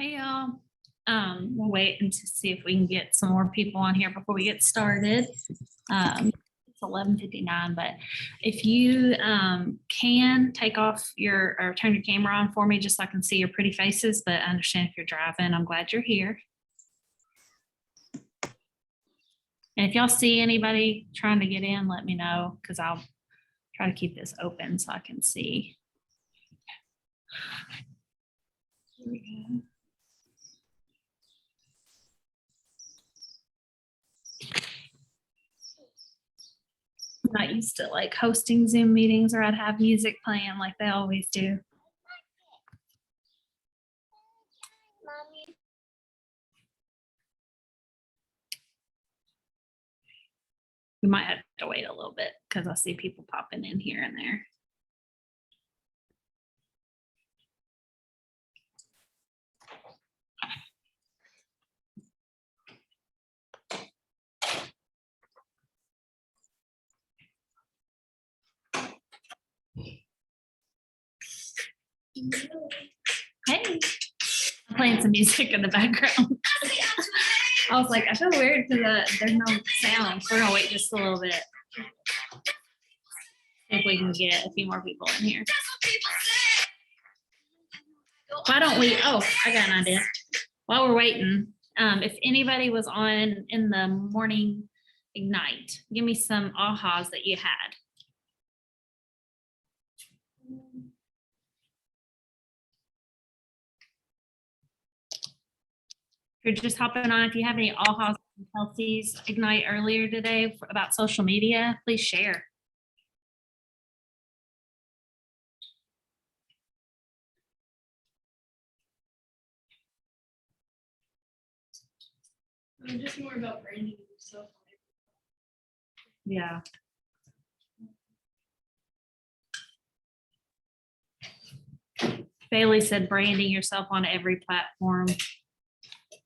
Hey y'all, we'll wait and to see if we can get some more people on here before we get started. It's 11:59, but if you can take off or turn your camera on for me, just so I can see your pretty faces, but I understand if you're driving, I'm glad you're here. And if y'all see anybody trying to get in, let me know, because I'll try to keep this open so I can see. Here we go. I'm not used to like hosting Zoom meetings or I'd have music playing like they always do. We might have to wait a little bit because I see people popping in here and there. Hey, I'm playing some music in the background. I was like, I feel weird because there's no sound. We're gonna wait just a little bit. See if we can get a few more people in here. Why don't we, oh, I got an idea. While we're waiting, if anybody was on in the morning Ignite, give me some ahas that you had. If you're just hopping on, if you have any ahas from Kelsey's Ignite earlier today about social media, please share. Just more about branding yourself. Yeah. Bailey said branding yourself on every platform,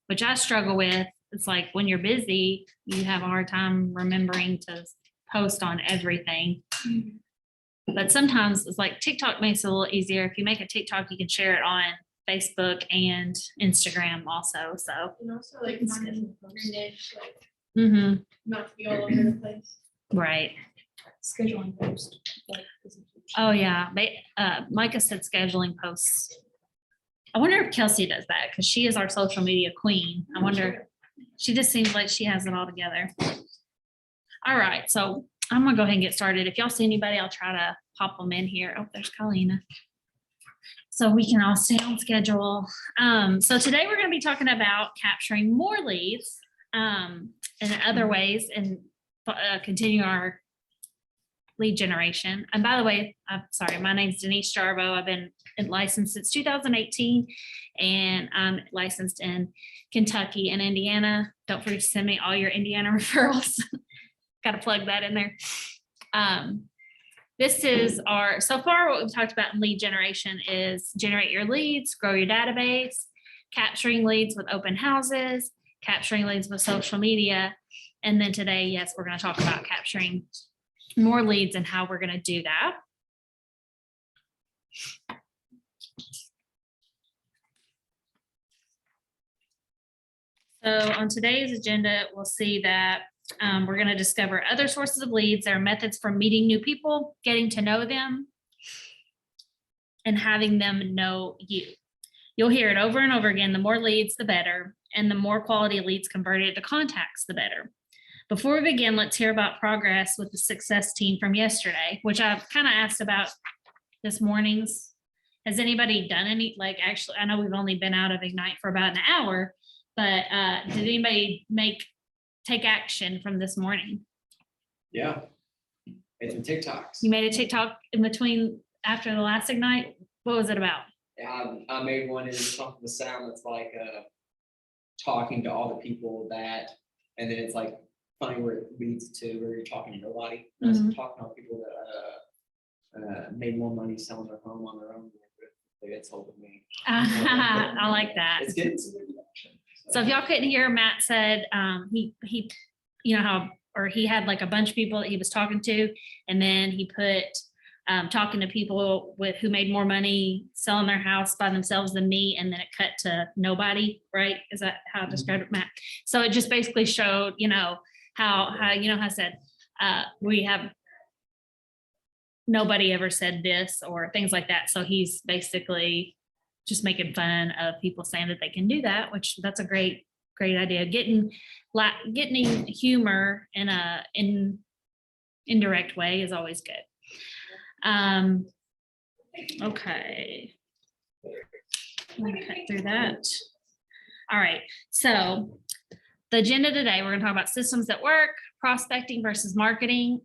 which I struggle with. It's like when you're busy, you have a hard time remembering to post on everything. But sometimes it's like TikTok makes it a little easier. If you make a TikTok, you can share it on Facebook and Instagram also. So And also like finding your niche, like mm-hmm. not to be all over the place. Right. Scheduling post. Oh yeah. Micah said scheduling posts. I wonder if Kelsey does that because she is our social media queen. I wonder, she just seems like she has it all together. All right, so I'm gonna go ahead and get started. If y'all see anybody, I'll try to pop them in here. Oh, there's Colleen. So we can all stay on schedule. So today we're gonna be talking about capturing more leads and other ways and continue our lead generation. And by the way, I'm sorry, my name's Denise Jarbo. I've been licensed since 2018 and I'm licensed in Kentucky and Indiana. Don't forget to send me all your Indiana referrals. Got to plug that in there. This is so far what we've talked about in lead generation is generate your leads, grow your database, capturing leads with open houses, capturing leads with social media. And then today, yes, we're going to talk about capturing more leads and how we're going to do that. So on today's agenda, we'll see that we're going to discover other sources of leads. There are methods for meeting new people, getting to know them, and having them know you. You'll hear it over and over again. The more leads, the better. And the more quality leads converted to contacts, the better. Before we begin, let's hear about progress with the success team from yesterday, which I've kind of asked about this morning's. Has anybody done any, like actually, I know we've only been out of Ignite for about an hour, but did anybody take action from this morning? Yeah, made some TikToks. You made a TikTok in between after the last Ignite? What was it about? I made one in something with sound that's like talking to all the people that, and then it's like funny where it leads to where you're talking to nobody. Mm-hmm. Talking to people that made more money selling their home on their own. They get sold with me. I like that. It's getting some good action. So if y'all couldn't hear, Matt said he you know how, or he had like a bunch of people that he was talking to, and then he put talking to people who made more money selling their house by themselves than me, and then it cut to nobody, right? Is that how I described it, Matt? So it just basically showed, how I said, we have nobody ever said this or things like that. So he's basically just making fun of people saying that they can do that, which that's a great idea. Getting humor in an indirect way is always good. Okay. I'm gonna cut through that. All right, so the agenda today, we're gonna talk about systems that work, prospecting versus marketing,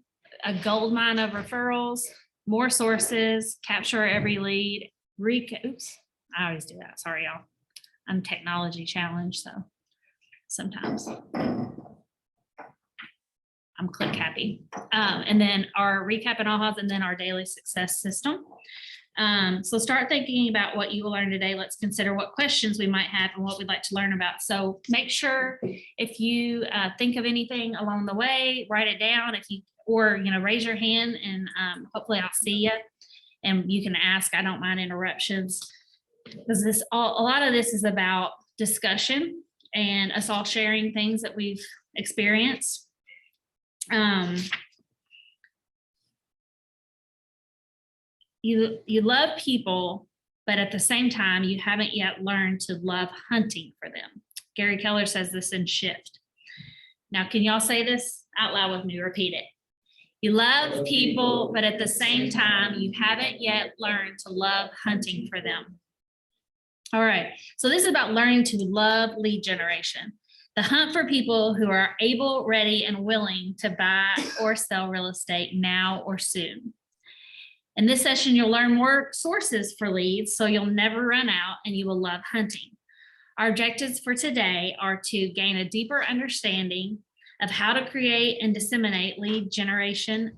a gold mine of referrals, more sources, capture every lead, oops, I always do that, sorry y'all. I'm technology challenged, so sometimes I'm click happy. And then our recap and ahas, and then our daily success system. So start thinking about what you will learn today. Let's consider what questions we might have and what we'd like to learn about. So make sure if you think of anything along the way, write it down. Or raise your hand, and hopefully I'll see you and you can ask. I don't mind interruptions, because a lot of this is about discussion and us all sharing things that we've experienced. You love people, but at the same time, you haven't yet learned to love hunting for them. Gary Keller says this in Shift. Now, can y'all say this out loud with me? Repeat it. You love people, but at the same time, you haven't yet learned to love hunting for them. All right, so this is about learning to love lead generation. The hunt for people who are able, ready, and willing to buy or sell real estate now or soon. In this session, you'll learn more sources for leads, so you'll never run out and you will love hunting. Our objectives for today are to gain a deeper understanding of how to create and disseminate lead generating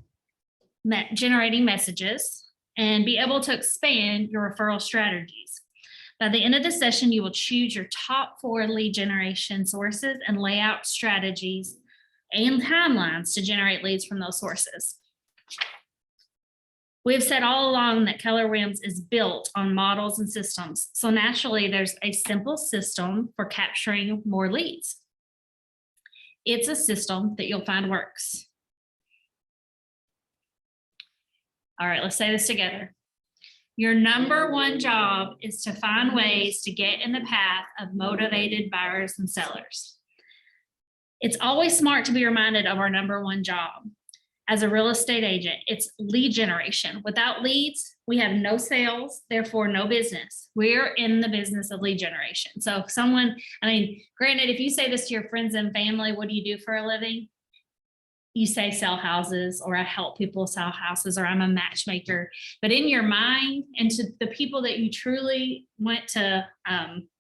messages, and be able to expand your referral strategies. By the end of the session, you will choose your top 4 lead generation sources and lay out strategies and timelines to generate leads from those sources. We've said all along that Keller Williams is built on models and systems. So naturally, there's a simple system for capturing more leads. It's a system that you'll find works. All right, let's say this together. Your number 1 job is to find ways to get in the path of motivated buyers and sellers. It's always smart to be reminded of our number 1 job. As a real estate agent, it's lead generation. Without leads, we have no sales, therefore no business. We're in the business of lead generation. So granted, if you say this to your friends and family, what do you do for a living? You say sell houses, or I help people sell houses, or I'm a matchmaker. But in your mind, and to the people that you truly want to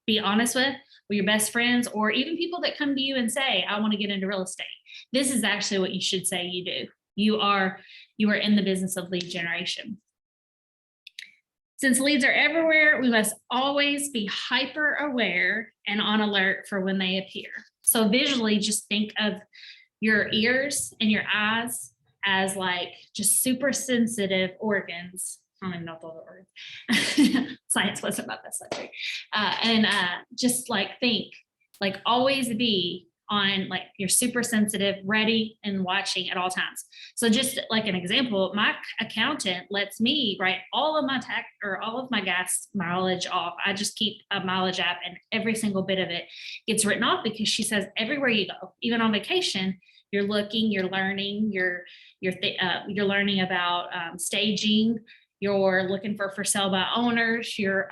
be honest with your best friends, or even people that come to you and say, I want to get into real estate, this is actually what you should say you do. You are in the business of lead generation. Since leads are everywhere, we must always be hyper aware and on alert for when they appear. So visually, just think of your ears and your eyes as like just super sensitive organs. I don't even know what the word. Science wasn't about that subject. Just like think, like always be on, like you're super sensitive, ready and watching at all times. So just like an example, my accountant lets me write all of my all of my gas mileage off. I just keep a mileage app, and every single bit of it gets written off, because she says everywhere you go, even on vacation, you're looking, you're learning, you're learning about staging. You're looking for sale by owners, you're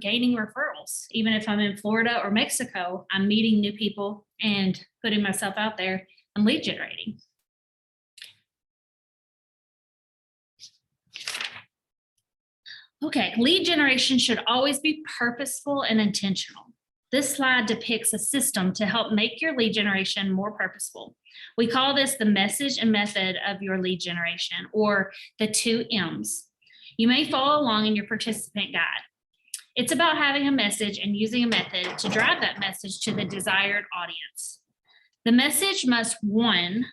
gaining referrals. Even if I'm in Florida or Mexico, I'm meeting new people and putting myself out there and lead generating. Okay, lead generation should always be purposeful and intentional. This slide depicts a system to help make your lead generation more purposeful. We call this the message and method of your lead generation, or the 2 M's. You may follow along in your participant guide. It's about having a message and using a method to drive that message to the desired audience. The message must, 1,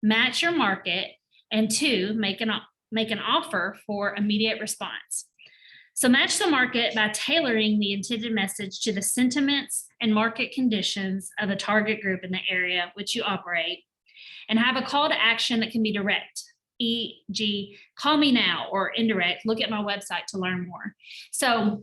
match your market, and 2, make make an offer for immediate response. So match the market by tailoring the intended message to the sentiments and market conditions of a target group in the area which you operate, and have a call to action that can be direct, e.g., call me now, or indirect, look at my website to learn more. So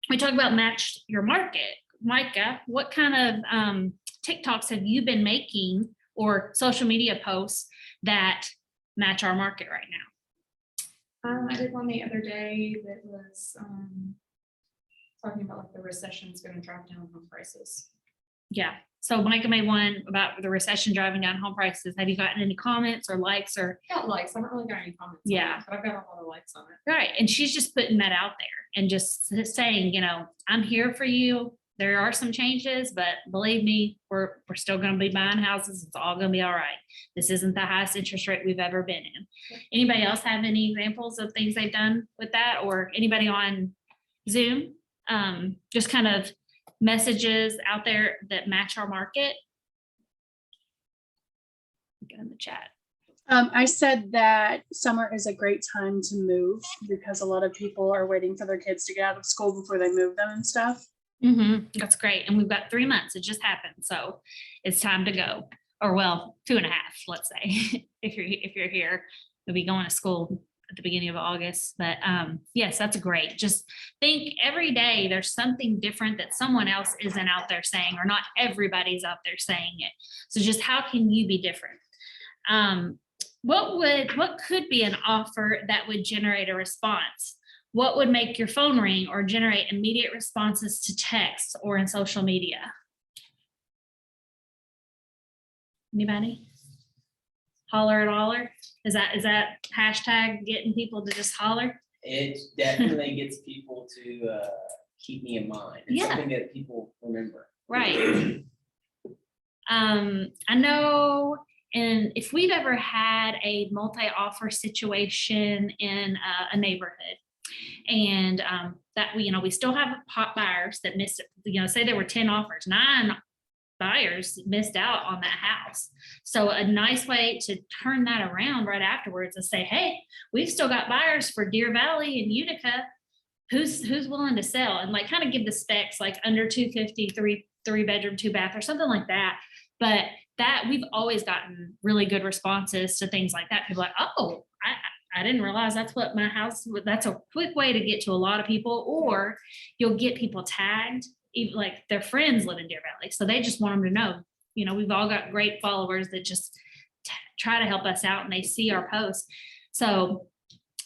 we talk about match your market. Micah, what kind of TikToks have you been making or social media posts that match our market right now? I did one the other day that was talking about like the recession is going to drive down home prices. Yeah. So Micah made one about the recession driving down home prices. Have you gotten any comments or likes or? Got likes. I haven't really got any comments. Yeah. On it, but I've got a lot of likes on it. Right. And she's just putting that out there and just saying, you know, I'm here for you. There are some changes, but believe me, we're still going to be buying houses. It's all going to be all right. This isn't the highest interest rate we've ever been in. Anybody else have any examples of things they've done with that, or anybody on Zoom? Just kind of messages out there that match our market. Get in the chat. I said that summer is a great time to move because a lot of people are waiting for their kids to get out of school before they move them and stuff. That's great. And we've got 3 months. It just happened. So it's time to go. Or well, 2.5, let's say, if you're here, you'll be going to school at the beginning of August. But yes, that's great. Just think every day there's something different that someone else isn't out there saying, or not everybody's out there saying it. So just how can you be different? What could be an offer that would generate a response? What would make your phone ring or generate immediate responses to text or in social media? Anybody? Holler at holler? Is that hashtag getting people to just holler? It definitely gets people to keep me in mind. It's Yeah. something that people remember. Right. I know, and if we've ever had a multi-offer situation in a neighborhood, and that we still have hot buyers that missed, say there were 10 offers, 9 buyers missed out on that house. So a nice way to turn that around right afterwards is say, hey, we've still got buyers for Deer Valley and Utica. Who's willing to sell? And like kind of give the specs like under 250, three bedroom, 2 bath or something like that. But that we've always gotten really good responses to things like that. People are like, oh, I didn't realize that's what my house, that's a quick way to get to a lot of people. Or you'll get people tagged, even like their friends live in Deer Valley. So they just want them to know, we've all got great followers that just try to help us out and they see our posts. So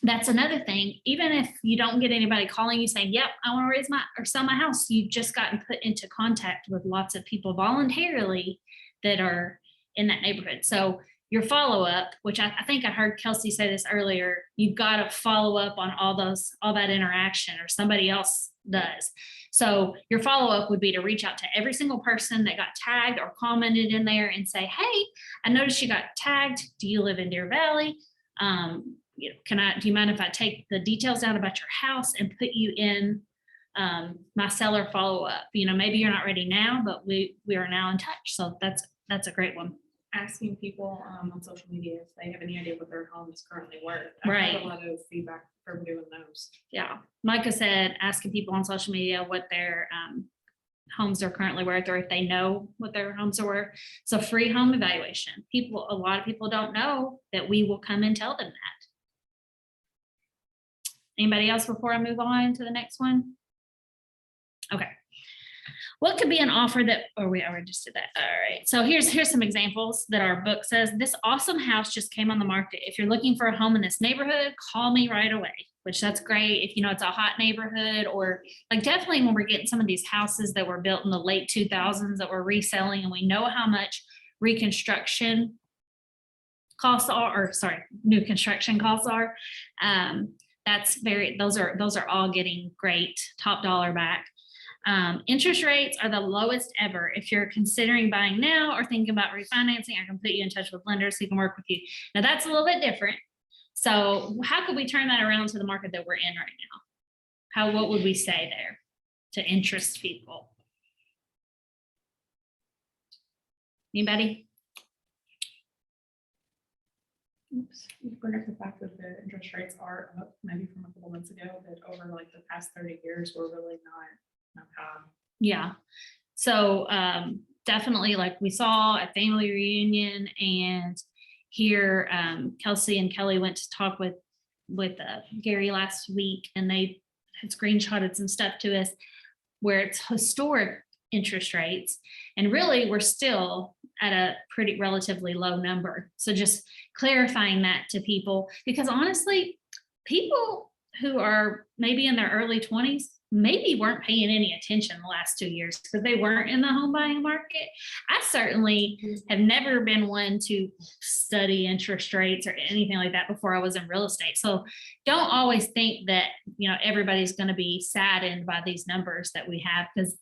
that's another thing. Even if you don't get anybody calling you saying, yep, I want to raise or sell my house, you've just gotten put into contact with lots of people voluntarily that are in that neighborhood. So your follow-up, which I think I heard Kelsey say this earlier, you've got to follow up on all that interaction, or somebody else does. So your follow-up would be to reach out to every single person that got tagged or commented in there and say, hey, I noticed you got tagged. Do you live in Deer Valley? Do you mind if I take the details down about your house and put you in my seller follow-up? Maybe you're not ready now, but we are now in touch. So that's a great one. Asking people on social media if they have any idea what their home is currently worth. Right. I've had a lot of feedback from doing those. Yeah. Micah said, asking people on social media what their homes are currently worth, or if they know what their homes are worth. So free home evaluation. A lot of people don't know that we will come and tell them that. Anybody else before I move on to the next one? Okay. What could be an offer that, or we already just did that. All right. So here's some examples that our book says. This awesome house just came on the market. If you're looking for a home in this neighborhood, call me right away, which that's great. If it's a hot neighborhood, or like definitely when we're getting some of these houses that were built in the late 2000s that we're reselling, and we know how much reconstruction costs are, or sorry, new construction costs are. Those are all getting great top dollar back. Interest rates are the lowest ever. If you're considering buying now or thinking about refinancing, I can put you in touch with lenders who can work with you. Now that's a little bit different. So how could we turn that around to the market that we're in right now? What would we say there to interest people? Anybody? Oops, you bring up the fact that the interest rates are up, maybe from a couple months ago, that over like the past 30 years, we're really not high. Yeah. So definitely, like we saw a family reunion, and here Kelsey and Kelly went to talk with Gary last week, and they had screenshotted some stuff to us where it's historic interest rates, and really we're still at a pretty relatively low number. So just clarifying that to people, because honestly, people who are maybe in their early 20s maybe weren't paying any attention the last 2 years because they weren't in the home buying market. I certainly have never been one to study interest rates or anything like that before I was in real estate. So don't always think that, you know, everybody's going to be saddened by these numbers that we have, because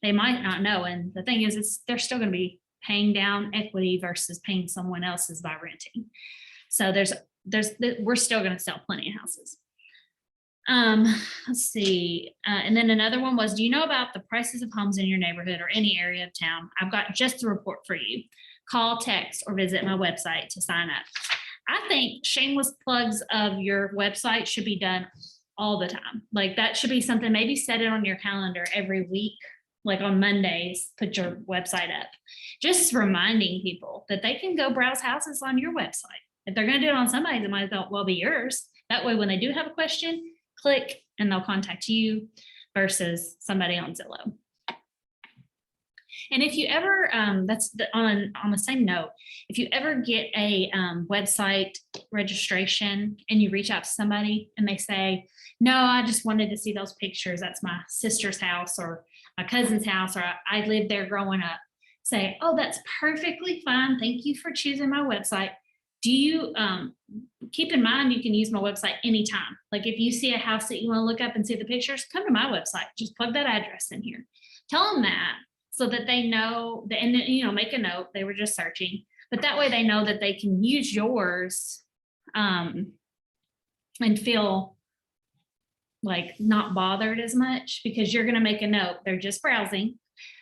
they might not know. And the thing is, they're still going to be paying down equity versus paying someone else's by renting. So we're still going to sell plenty of houses. Let's see. And then another one was, do you know about the prices of homes in your neighborhood or any area of town? I've got just a report for you. Call, text, or visit my website to sign up. I think shameless plugs of your website should be done all the time. Like that should be something, maybe set it on your calendar every week, like on Mondays, put your website up. Just reminding people that they can go browse houses on your website. If they're going to do it on somebody's, it might as well be yours. That way, when they do have a question, click and they'll contact you versus somebody on Zillow. And if you ever, on the same note, if you ever get a website registration and you reach out to somebody and they say, no, I just wanted to see those pictures. That's my sister's house or my cousin's house, or I lived there growing up. Say, oh, that's perfectly fine. Thank you for choosing my website. Do you keep in mind you can use my website anytime? Like if you see a house that you want to look up and see the pictures, come to my website. Just plug that address in here. Tell them that so that they know that, and then, you know, make a note. They were just searching, but that way they know that they can use yours and feel like not bothered as much, because you're going to make a note. They're just browsing,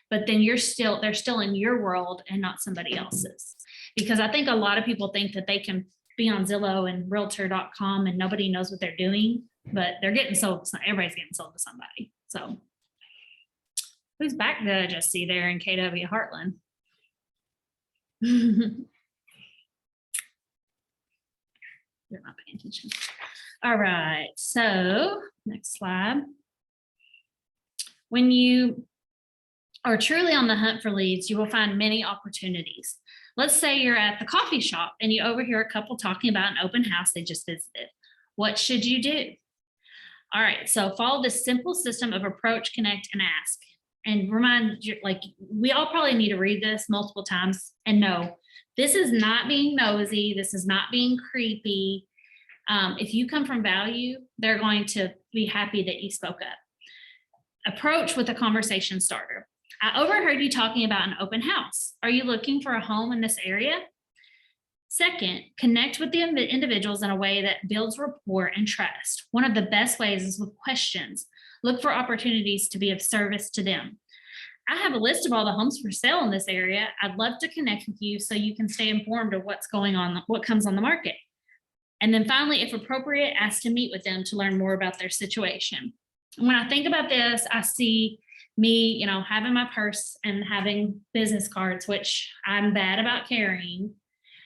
but then they're still in your world and not somebody else's. Because I think a lot of people think that they can be on Zillow and realtor.com and nobody knows what they're doing, but they're getting sold. Everybody's getting sold to somebody. So who's back there? I just see there in KW Heartland. You're not paying attention. All right. So next slide. When you are truly on the hunt for leads, you will find many opportunities. Let's say you're at the coffee shop and you overhear a couple talking about an open house they just visited. What should you do? All right, so follow this simple system of approach, connect, and ask. And remind you, like, we all probably need to read this multiple times and know this is not being nosy. This is not being creepy. If you come from value, they're going to be happy that you spoke up. Approach with a conversation starter. I overheard you talking about an open house. Are you looking for a home in this area? Second, connect with the individuals in a way that builds rapport and trust. One of the best ways is with questions. Look for opportunities to be of service to them. I have a list of all the homes for sale in this area. I'd love to connect with you so you can stay informed of what's going on, what comes on the market. And then finally, if appropriate, ask to meet with them to learn more about their situation. And when I think about this, I see me, you know, having my purse and having business cards, which I'm bad about carrying.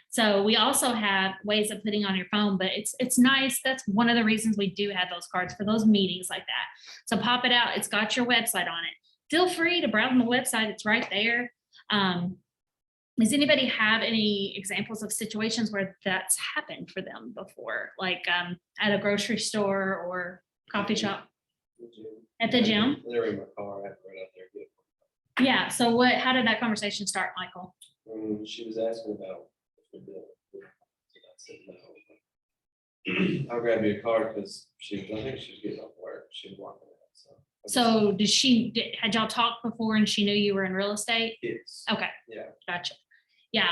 So we also have ways of putting on your phone, but it's nice. That's one of the reasons we do have those cards, for those meetings like that. So pop it out. It's got your website on it. Feel free to browse on the website. It's right there. Does anybody have any examples of situations where that's happened for them before? Like at a grocery store or coffee shop? At the gym? They're in my car. I have to run out there and get it. Yeah. So how did that conversation start, Michael? She was asking about if we did. I said no. I'll grab you a card because I think she was getting off work. She was walking out. So had y'all talked before and she knew you were in real estate? Yes. Okay. Yeah. Gotcha. Yeah.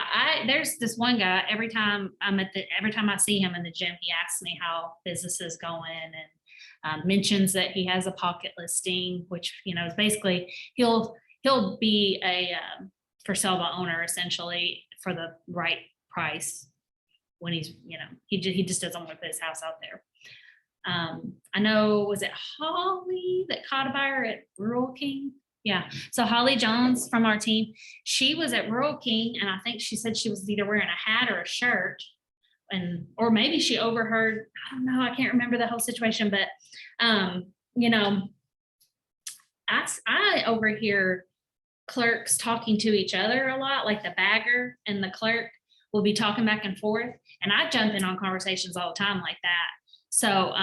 There's this one guy, every time I see him in the gym, he asks me how business is going and mentions that he has a pocket listing, which, you know, is basically he'll be a for sale by owner essentially for the right price when he's, he just doesn't want to put his house out there. I know, was it Holly that caught a buyer at Rural King? Yeah, so Holly Jones from our team, she was at Rural King, and I think she said she was either wearing a hat or a shirt, or maybe she overheard, I don't know, I can't remember the whole situation, but I overhear clerks talking to each other a lot, like the bagger and the clerk will be talking back and forth, and I jump in on conversations all the time like that. So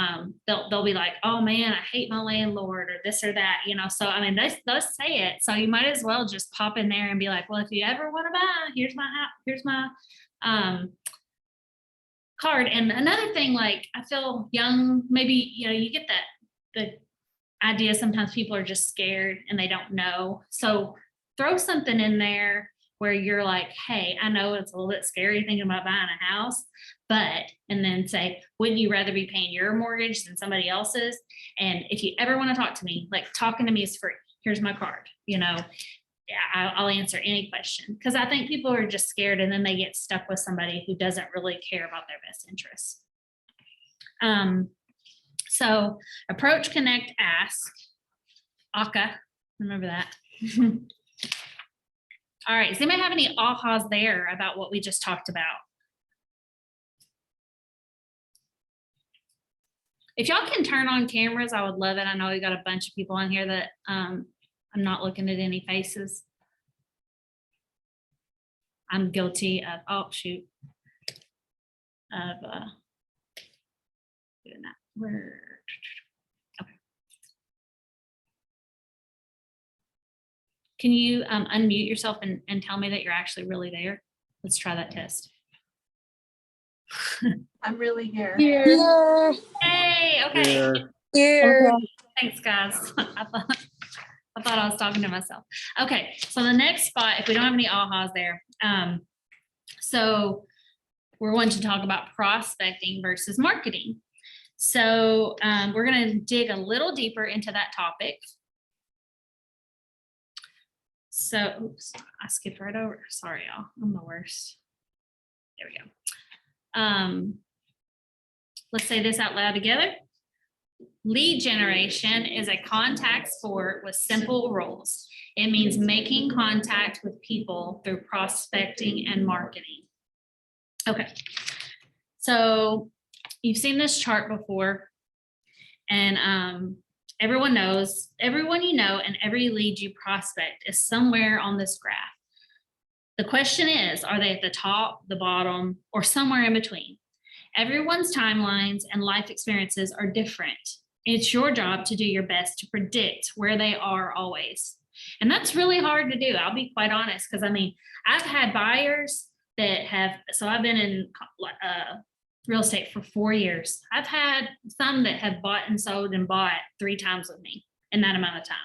they'll be like, oh man, I hate my landlord or this or that, so I mean, they'll say it. So you might as well just pop in there and be like, well, if you ever want to buy, here's my card. And another thing, like, I feel young, maybe, you get the idea sometimes people are just scared and they don't know. So throw something in there where you're like, hey, I know it's a little bit scary thinking about buying a house, and then say, wouldn't you rather be paying your mortgage than somebody else's? And if you ever want to talk to me, like, talking to me is free. Here's my card, I'll answer any question. Because I think people are just scared, and then they get stuck with somebody who doesn't really care about their best interests. So approach, connect, ask, ACA, remember that. All right, does anybody have any ahas there about what we just talked about? If y'all can turn on cameras, I would love it. I know we got a bunch of people on here that I'm not looking at any faces. I'm guilty of, oh shoot, of doing that. Okay. Can you unmute yourself and tell me that you're actually really there? Let's try that test. I'm really here. Hey, okay. Here. Thanks, guys. I thought I was talking to myself. Okay, so the next spot, if we don't have any ahas there, so we're going to talk about prospecting versus marketing. So we're going to dig a little deeper into that topic. So, oops, I skipped right over. Sorry, y'all. I'm the worst. There we go. Let's say this out loud together. Lead generation is a contact sport with simple rules. It means making contact with people through prospecting and marketing. Okay, so you've seen this chart before, and everyone knows, everyone you know, and every lead you prospect is somewhere on this graph. The question is, are they at the top, the bottom, or somewhere in between? Everyone's timelines and life experiences are different. It's your job to do your best to predict where they are always. And that's really hard to do. I'll be quite honest, because I mean, I've had buyers that have, so I've been in real estate for 4 years. I've had some that have bought and sold and bought 3 times with me in that amount of time.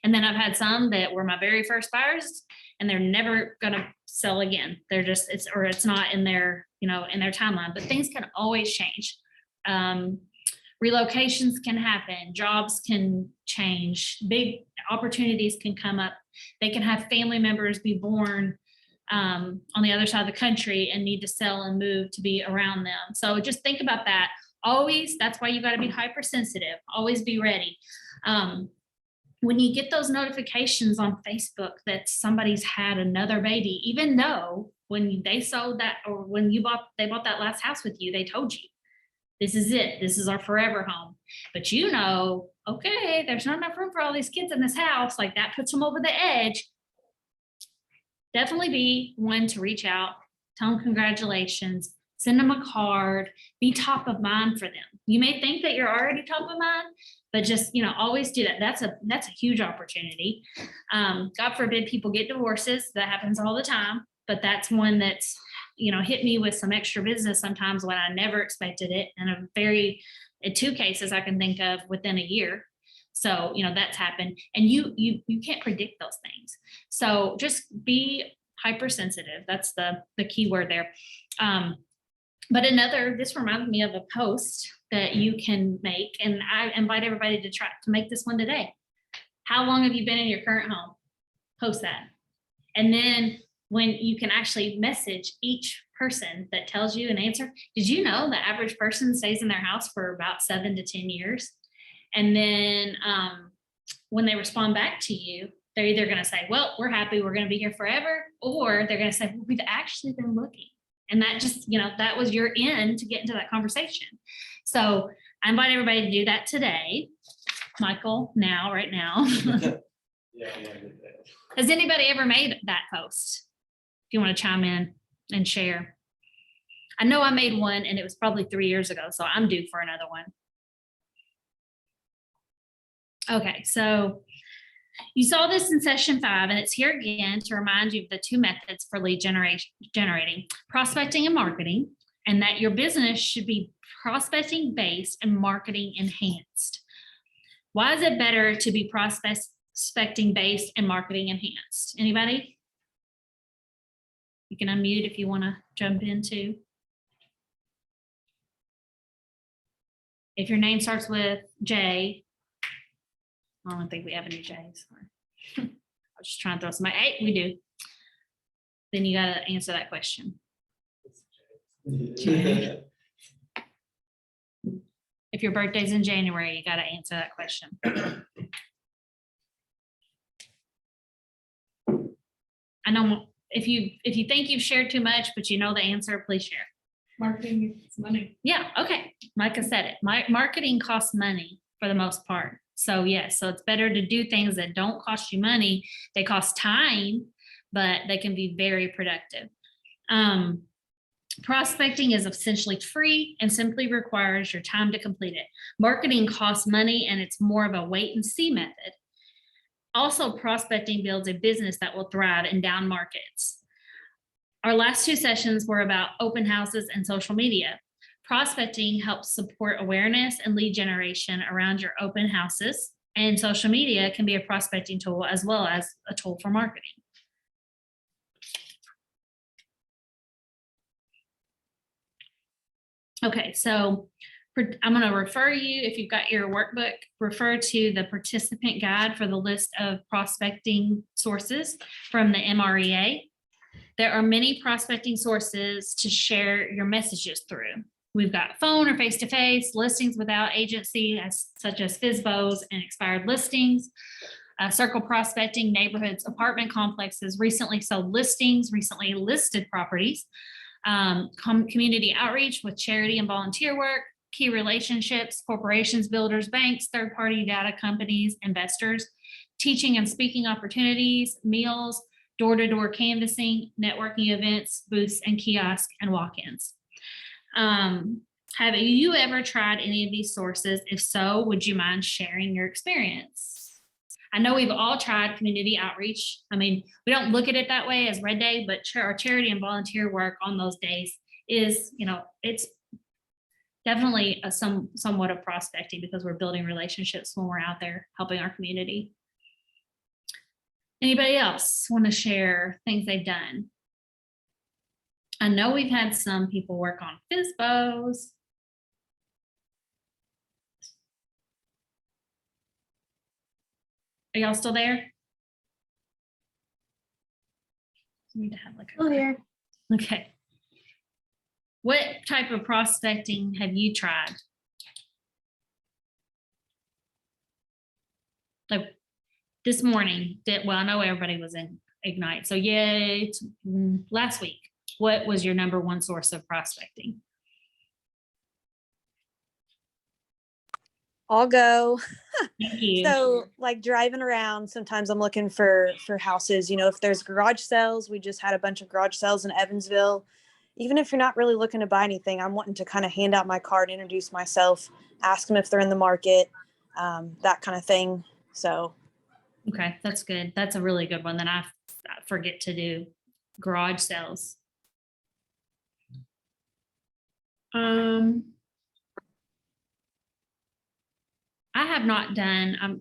And then I've had some that were my very first buyers, and they're never going to sell again. They're just, it's not in their, in their timeline, but things can always change. Relocations can happen, jobs can change, big opportunities can come up. They can have family members be born on the other side of the country and need to sell and move to be around them. So just think about that. Always, that's why you got to be hypersensitive. Always be ready. When you get those notifications on Facebook that somebody's had another baby, even though when they sold that, or when they bought that last house with you, they told you, this is it. This is our forever home. But okay, there's not enough room for all these kids in this house. Like, that puts them over the edge. Definitely be one to reach out, tell them congratulations, send them a card, be top of mind for them. You may think that you're already top of mind, but just, always do that. That's a huge opportunity. God forbid people get divorces. That happens all the time, but that's one that's, hit me with some extra business sometimes when I never expected it. And in 2 cases I can think of within a year. So, that's happened, and you can't predict those things. So just be hypersensitive. That's the key word there. But this reminds me of a post that you can make, and I invite everybody to try to make this one today. How long have you been in your current home? Post that. And then when you can actually message each person that tells you an answer. Did you know the average person stays in their house for about 7 to 10 years? And then when they respond back to you, they're either going to say, well, we're happy, we're going to be here forever, or they're going to say, well, we've actually been looking. And that just, that was your end to get into that conversation. So I invite everybody to do that today. Michael, right now. Yeah, I did that. Has anybody ever made that post? If you want to chime in and share. I know I made one and it was probably 3 years ago, so I'm due for another one. Okay, so you saw this in session 5, and it's here again to remind you of the 2 methods for lead generating, prospecting and marketing, and that your business should be prospecting based and marketing enhanced. Why is it better to be prospecting based and marketing enhanced? Anybody? You can unmute if you want to jump in too. If your name starts with J, I don't think we have any J's. I was just trying to throw somebody. Hey, we do. Then you got to answer that question. If your birthday's in January, you got to answer that question. I know if you think you've shared too much, but you know the answer, please share. Marketing is money. Yeah, okay. Micah said it. Marketing costs money for the most part. So yes, so it's better to do things that don't cost you money. They cost time, but they can be very productive. Prospecting is essentially free and simply requires your time to complete it. Marketing costs money and it's more of a wait and see method. Also, prospecting builds a business that will thrive in down markets. Our last 2 sessions were about open houses and social media. Prospecting helps support awareness and lead generation around your open houses, and social media can be a prospecting tool as well as a tool for marketing. Okay, so I'm going to refer you, if you've got your workbook, refer to the participant guide for the list of prospecting sources from the MREA. There are many prospecting sources to share your messages through. We've got phone or face-to-face, listings without agency, such as FSBOs and expired listings, circle prospecting, neighborhoods, apartment complexes, recently sold listings, recently listed properties, community outreach with charity and volunteer work, key relationships, corporations, builders, banks, third-party data companies, investors, teaching and speaking opportunities, meals, door-to-door canvassing, networking events, booths and kiosks, and walk-ins. Have you ever tried any of these sources? If so, would you mind sharing your experience? I know we've all tried community outreach. I mean, we don't look at it that way as Red Day, but our charity and volunteer work on those days is, it's definitely somewhat of prospecting because we're building relationships when we're out there helping our community. Anybody else want to share things they've done? I know we've had some people work on FSBOs. Are y'all still there? We need to have like a. here. Okay. What type of prospecting have you tried? Like this morning, I know everybody was in Ignite. So yay, last week. What was your number 1 source of prospecting? I'll go. Thank you. So like driving around, sometimes I'm looking for houses, if there's garage sales, we just had a bunch of garage sales in Evansville. Even if you're not really looking to buy anything, I'm wanting to kind of hand out my card, introduce myself, ask them if they're in the market, that kind of thing. So. Okay, that's good. That's a really good one that I forget to do. Garage sales. I have not done,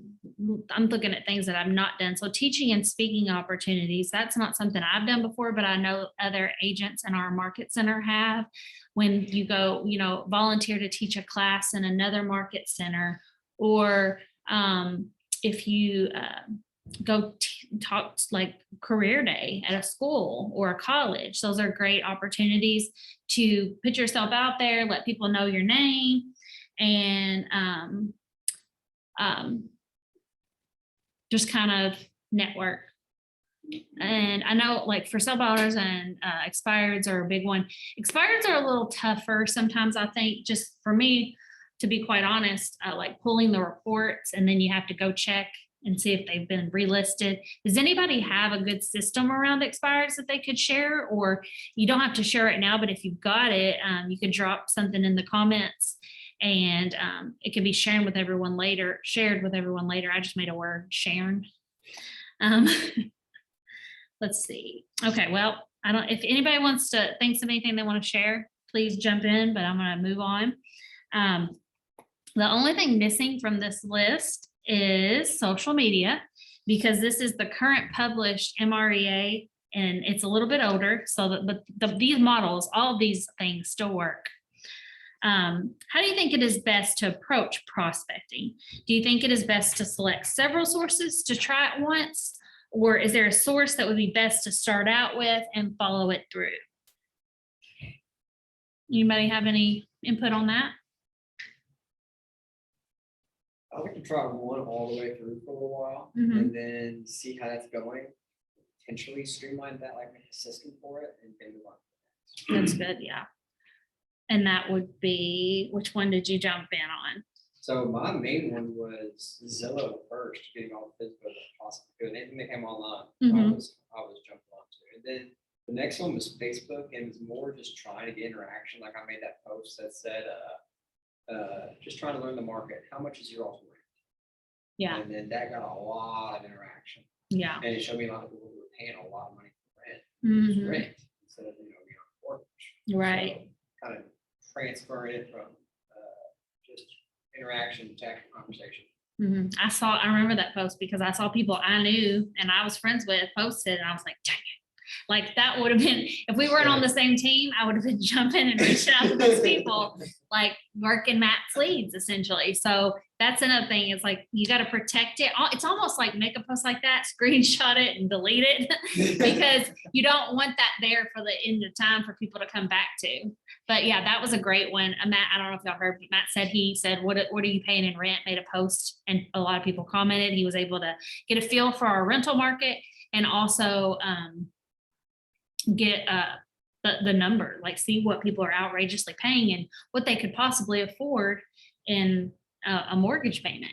I'm looking at things that I've not done. So teaching and speaking opportunities, that's not something I've done before, but I know other agents in our market center have. When you go, volunteer to teach a class in another market center, or if you go talk like career day at a school or a college. Those are great opportunities to put yourself out there, let people know your name, and just kind of network. And I know like for sub owners and expireds are a big one. Expireds are a little tougher sometimes, I think, just for me, to be quite honest, like pulling the reports and then you have to go check and see if they've been relisted. Does anybody have a good system around expireds that they could share? Or you don't have to share it now, but if you've got it, you could drop something in the comments and it could be shared with everyone later. I just made a word, sharing. Let's see. Okay, well, if anybody wants to thinks of anything they want to share, please jump in, but I'm going to move on. The only thing missing from this list is social media, because this is the current published MREA and it's a little bit older. So these models, all of these things still work. How do you think it is best to approach prospecting? Do you think it is best to select several sources to try it once? Or is there a source that would be best to start out with and follow it through? Anybody have any input on that? I like to try one all the way through for a little while Mhm. and then see how that's going. Potentially streamline that, like make a system for it and then move on. That's good, yeah. And that would be, which one did you jump in on? So my main one was Zillow first, getting all the physical that possibly could. Anything that came online, Mhm. I was jumping onto. And then the next one was Facebook, and it was more just trying to get interaction. Like I made that post that said, just trying to learn the market. How much is your all's rent? Yeah, And then that got a lot of interaction. yeah. And it showed me a lot of people who were paying a lot of money for rent. Mhm. Rent instead of, being on mortgage. Right. So, kind of transferring it from just interaction to actual conversation. Mhm. I remember that post because I saw people I knew and I was friends with posted and I was like, dang it. Like that would have been, if we weren't on the same team, I would have been jumping and reaching out to those people, like working Matt's leads essentially. So that's another thing. It's like, you got to protect it. It's almost like make a post like that, screenshot it and delete it because you don't want that there for the end of time for people to come back to. But yeah, that was a great one. Matt, I don't know if y'all heard, but Matt said, what are you paying in rent? Made a post and a lot of people commented. He was able to get a feel for our rental market and also get the number, like see what people are outrageously paying and what they could possibly afford in a mortgage payment.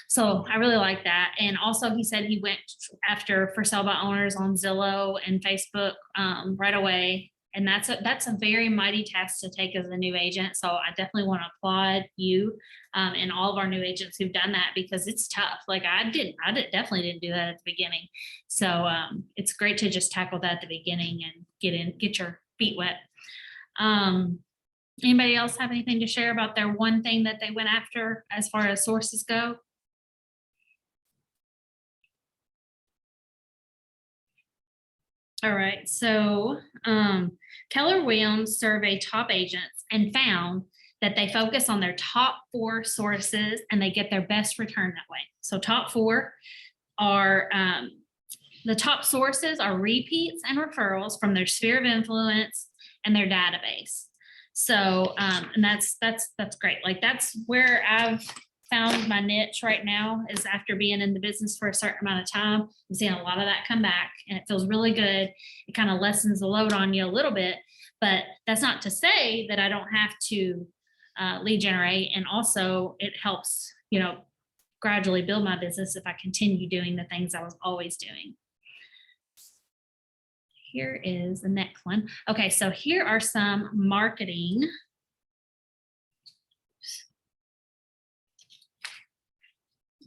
So I really like that. And also he said he went after for sale by owners on Zillow and Facebook right away. And that's a very mighty task to take as a new agent. So I definitely want to applaud you and all of our new agents who've done that because it's tough. Like I definitely didn't do that at the beginning. So it's great to just tackle that at the beginning and get your feet wet. Anybody else have anything to share about their one thing that they went after as far as sources go? All right, so Keller Williams surveyed top agents and found that they focus on their top 4 sources and they get their best return that way. So top 4 are the top sources are repeats and referrals from their sphere of influence and their database. So and that's great. Like that's where I've found my niche right now is after being in the business for a certain amount of time. I'm seeing a lot of that come back and it feels really good. It kind of lessens the load on you a little bit, but that's not to say that I don't have to lead generate. And also it helps, gradually build my business if I continue doing the things I was always doing. Here is the next one. Okay, so here are some marketing.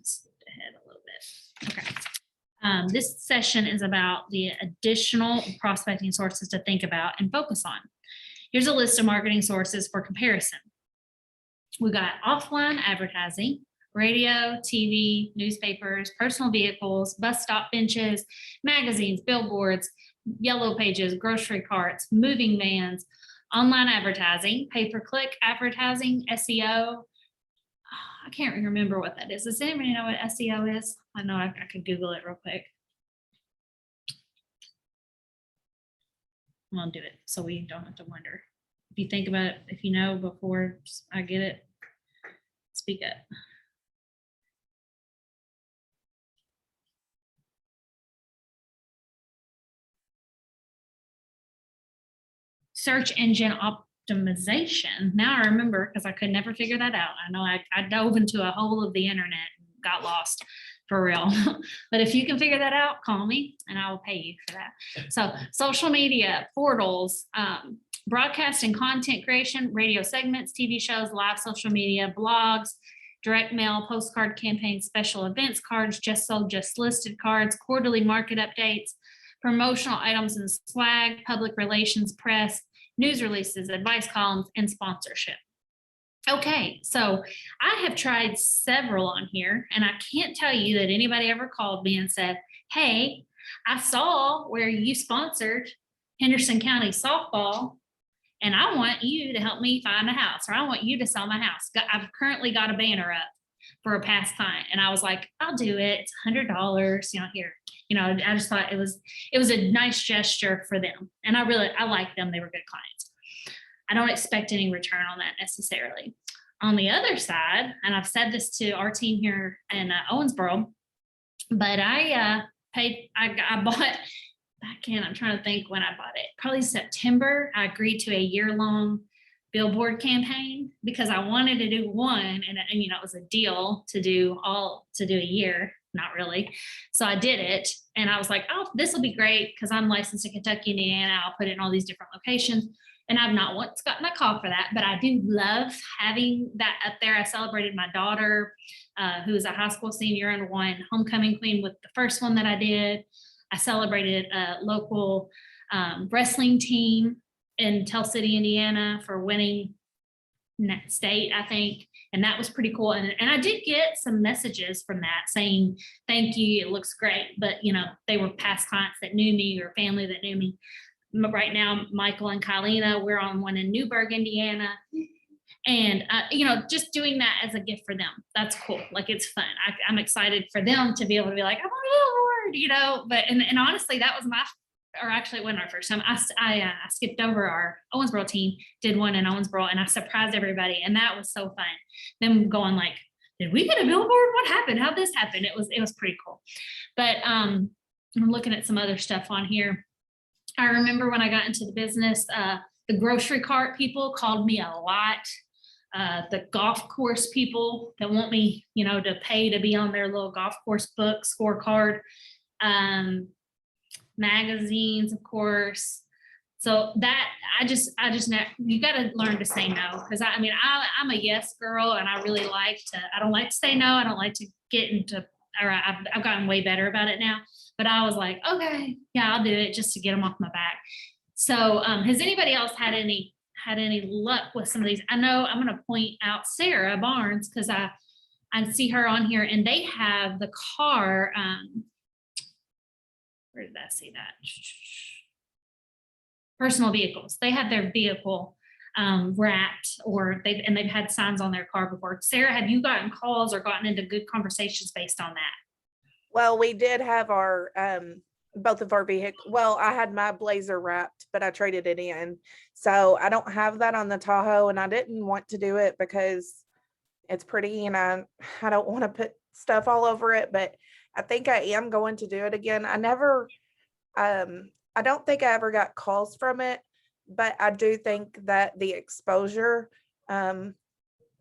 Skip ahead a little bit. Okay. This session is about the additional prospecting sources to think about and focus on. Here's a list of marketing sources for comparison. We got offline advertising, radio, TV, newspapers, personal vehicles, bus stop benches, magazines, billboards, yellow pages, grocery carts, moving vans, online advertising, pay-per-click advertising, SEO. I can't remember what that is. Does anybody know what SEO is? I know I could Google it real quick. I'm gonna do it so we don't have to wonder. If you think about it, if you know before I get it, speak up. Search engine optimization. Now I remember because I could never figure that out. I know I dove into a hole of the internet and got lost for real. But if you can figure that out, call me and I will pay you for that. So social media, portals, broadcast and content creation, radio segments, TV shows, live social media, blogs, direct mail, postcard campaigns, special events cards, just sold, just listed cards, quarterly market updates, promotional items and swag, public relations, press, news releases, advice columns, and sponsorship. Okay, so I have tried several on here, and I can't tell you that anybody ever called me and said, hey, I saw where you sponsored Henderson County softball, and I want you to help me find a house, or I want you to sell my house. I've currently got a banner up for a past client, and I was like, I'll do it. It's $100, here. I just thought it was a nice gesture for them. And I like them. They were good clients. I don't expect any return on that necessarily. On the other side, and I've said this to our team here in Owensboro, but I bought I'm trying to think when I bought it, probably September. I agreed to a year-long billboard campaign because I wanted to do one, and it was a deal to do a year. Not really. So I did it, and I was like, oh, this will be great because I'm licensed in Kentucky, Indiana. I'll put it in all these different locations. And I've not once gotten a call for that, but I do love having that up there. I celebrated my daughter, who is a high school senior, and won homecoming queen with the first one that I did. I celebrated a local wrestling team in Tell City, Indiana for winning state, I think. And that was pretty cool. And I did get some messages from that saying, thank you, it looks great. But, they were past clients that knew me or family that knew me. Right now, Michael and Kylina, we're on one in Newburgh, Indiana. And, just doing that as a gift for them. That's cool. Like, it's fun. I'm excited for them to be able to be like, I'm on a billboard, but, and honestly, that was actually it wasn't our first time. I skipped over our Owensboro team, did one in Owensboro, and I surprised everybody. And that was so fun. Them going like, did we get a billboard? What happened? How'd this happen? It was pretty cool. But I'm looking at some other stuff on here. I remember when I got into the business, the grocery cart people called me a lot. The golf course people that want me, to pay to be on their little golf course book scorecard. Magazines, of course. So that you got to learn to say no, because I'm a yes girl, and I don't like to say no. I don't like to get into, or I've gotten way better about it now, but I was like, okay, yeah, I'll do it just to get them off my back. So has anybody else had any luck with some of these? I know I'm going to point out Sarah Barnes, because I see her on here, and they have the car, where did I see that? Personal vehicles. They have their vehicle wrapped, or they've had signs on their car before. Sarah, have you gotten calls or gotten into good conversations based on that? Well, we did have our both of our vehicles. Well, I had my Blazer wrapped, but I traded it in. So I don't have that on the Tahoe, and I didn't want to do it because it's pretty and I don't want to put stuff all over it, but I think I am going to do it again. I don't think I ever got calls from it, but I do think that the exposure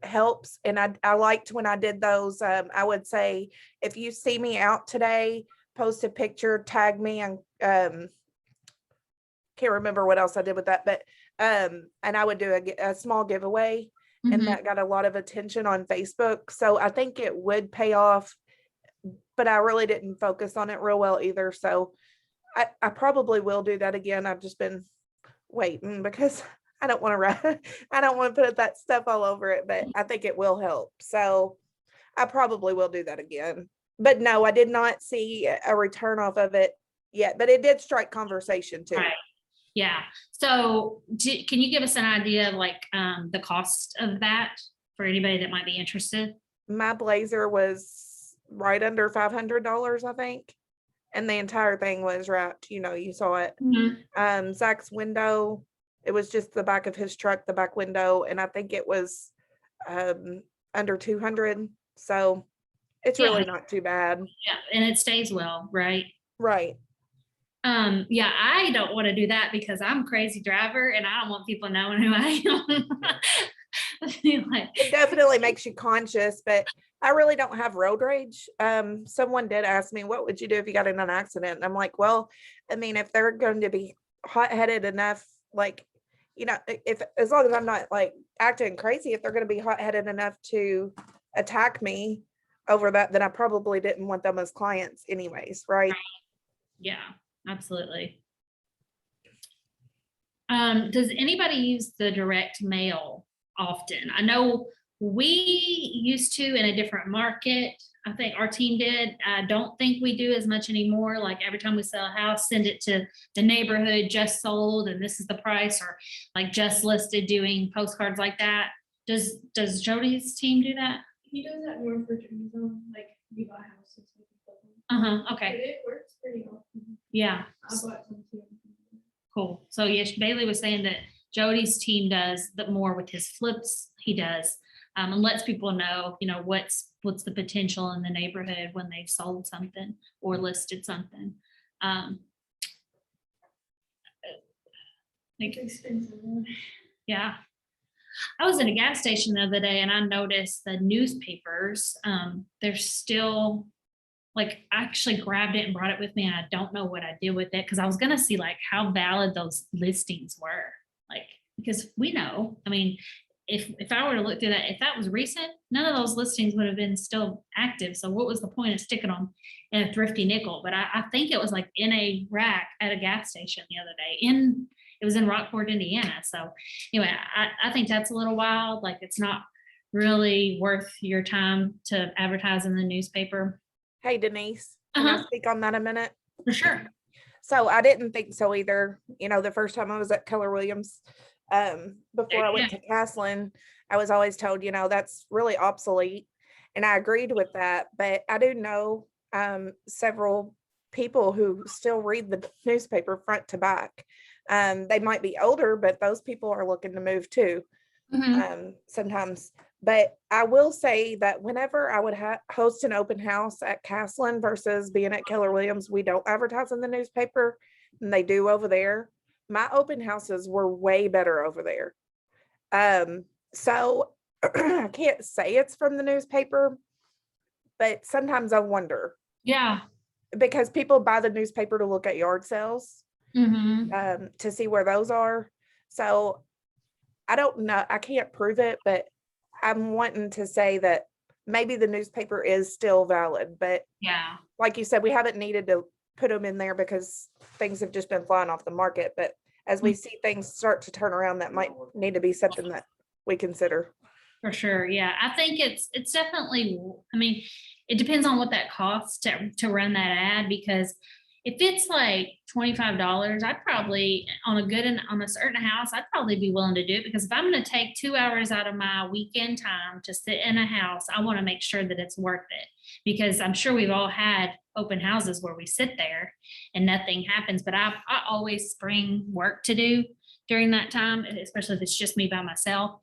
helps. And I liked when I did those. I would say, if you see me out today, post a picture, tag me, and can't remember what else I did with that, but and I would do a small giveaway, and that got a lot of attention on Facebook. So I think it would pay off, but I really didn't focus on it real well either. So I probably will do that again. I've just been waiting because I don't want to put that stuff all over it, but I think it will help. So I probably will do that again. But no, I did not see a return off of it yet, but it did strike conversation too. Right. Yeah. So can you give us an idea of the cost of that for anybody that might be interested? My Blazer was right under $500, I think. and the entire thing was wrapped, you saw it. Zach's window, it was just the back of his truck, the back window, and I think it was under 200. So it's really not too bad. Yeah, and it stays well, right? Right. Yeah, I don't want to do that because I'm a crazy driver and I don't want people knowing who I am. Like, It definitely makes you conscious, but I really don't have road rage. Someone did ask me, what would you do if you got in an accident? And I'm like, well, I mean, if they're going to be hot-headed enough, like, if as long as I'm not like acting crazy, if they're going to be hot-headed enough to attack me over that, then I probably didn't want them as clients anyways, right? yeah, absolutely. Does anybody use the direct mail often? I know we used to in a different market. I think our team did. I don't think we do as much anymore. Like every time we sell a house, send it to the neighborhood, just sold, and this is the price, or like just listed, doing postcards like that. Does Jody's team do that? He does that more for tourism, like we buy houses. with people. But Okay. it works pretty often. Yeah. I bought some too. Cool. So yes, Bailey was saying that Jody's team does the more with his flips. He does, and lets people know, what's the potential in the neighborhood when they've sold something or listed something. It's expensive. Yeah. I was in a gas station the other day and I noticed the newspapers, they're still, like, I actually grabbed it and brought it with me and I don't know what I did with it because I was gonna see like how valid those listings were. Like, because we know, I mean, if I were to look through that, if that was recent, none of those listings would have been still active. So what was the point of sticking them in a thrifty nickel? But I think it was like in a rack at a gas station the other day it was in Rockport, Indiana. So anyway, I think that's a little wild. Like, it's not really worth your time to advertise in the newspaper. Hey, Denise, can I speak on that a minute? For sure. So I didn't think so either. The first time I was at Keller Williams, before I went to Castleton, I was always told, that's really obsolete. And I agreed with that. But I do know several people who still read the newspaper front to back. They might be older, but those people are looking to move too. Sometimes. But I will say that whenever I would host an open house at Castleton versus being at Keller Williams, we don't advertise in the newspaper than they do over there. My open houses were way better over there. So I can't say it's from the newspaper, but sometimes I wonder. Yeah. Because people buy the newspaper to look at yard sales, to see where those are. So I don't know. I can't prove it, but I'm wanting to say that maybe the newspaper is still valid. But yeah, like you said, we haven't needed to put them in there because things have just been flying off the market. But as we see things start to turn around, that might need to be something that we consider. for sure. Yeah, I think it's definitely, I mean, it depends on what that costs to run that ad, because if it's like $25, I'd probably, on a certain house, I'd probably be willing to do it, because if I'm going to take 2 hours out of my weekend time to sit in a house, I want to make sure that it's worth it, because I'm sure we've all had open houses where we sit there and nothing happens, but I always bring work to do during that time, especially if it's just me by myself.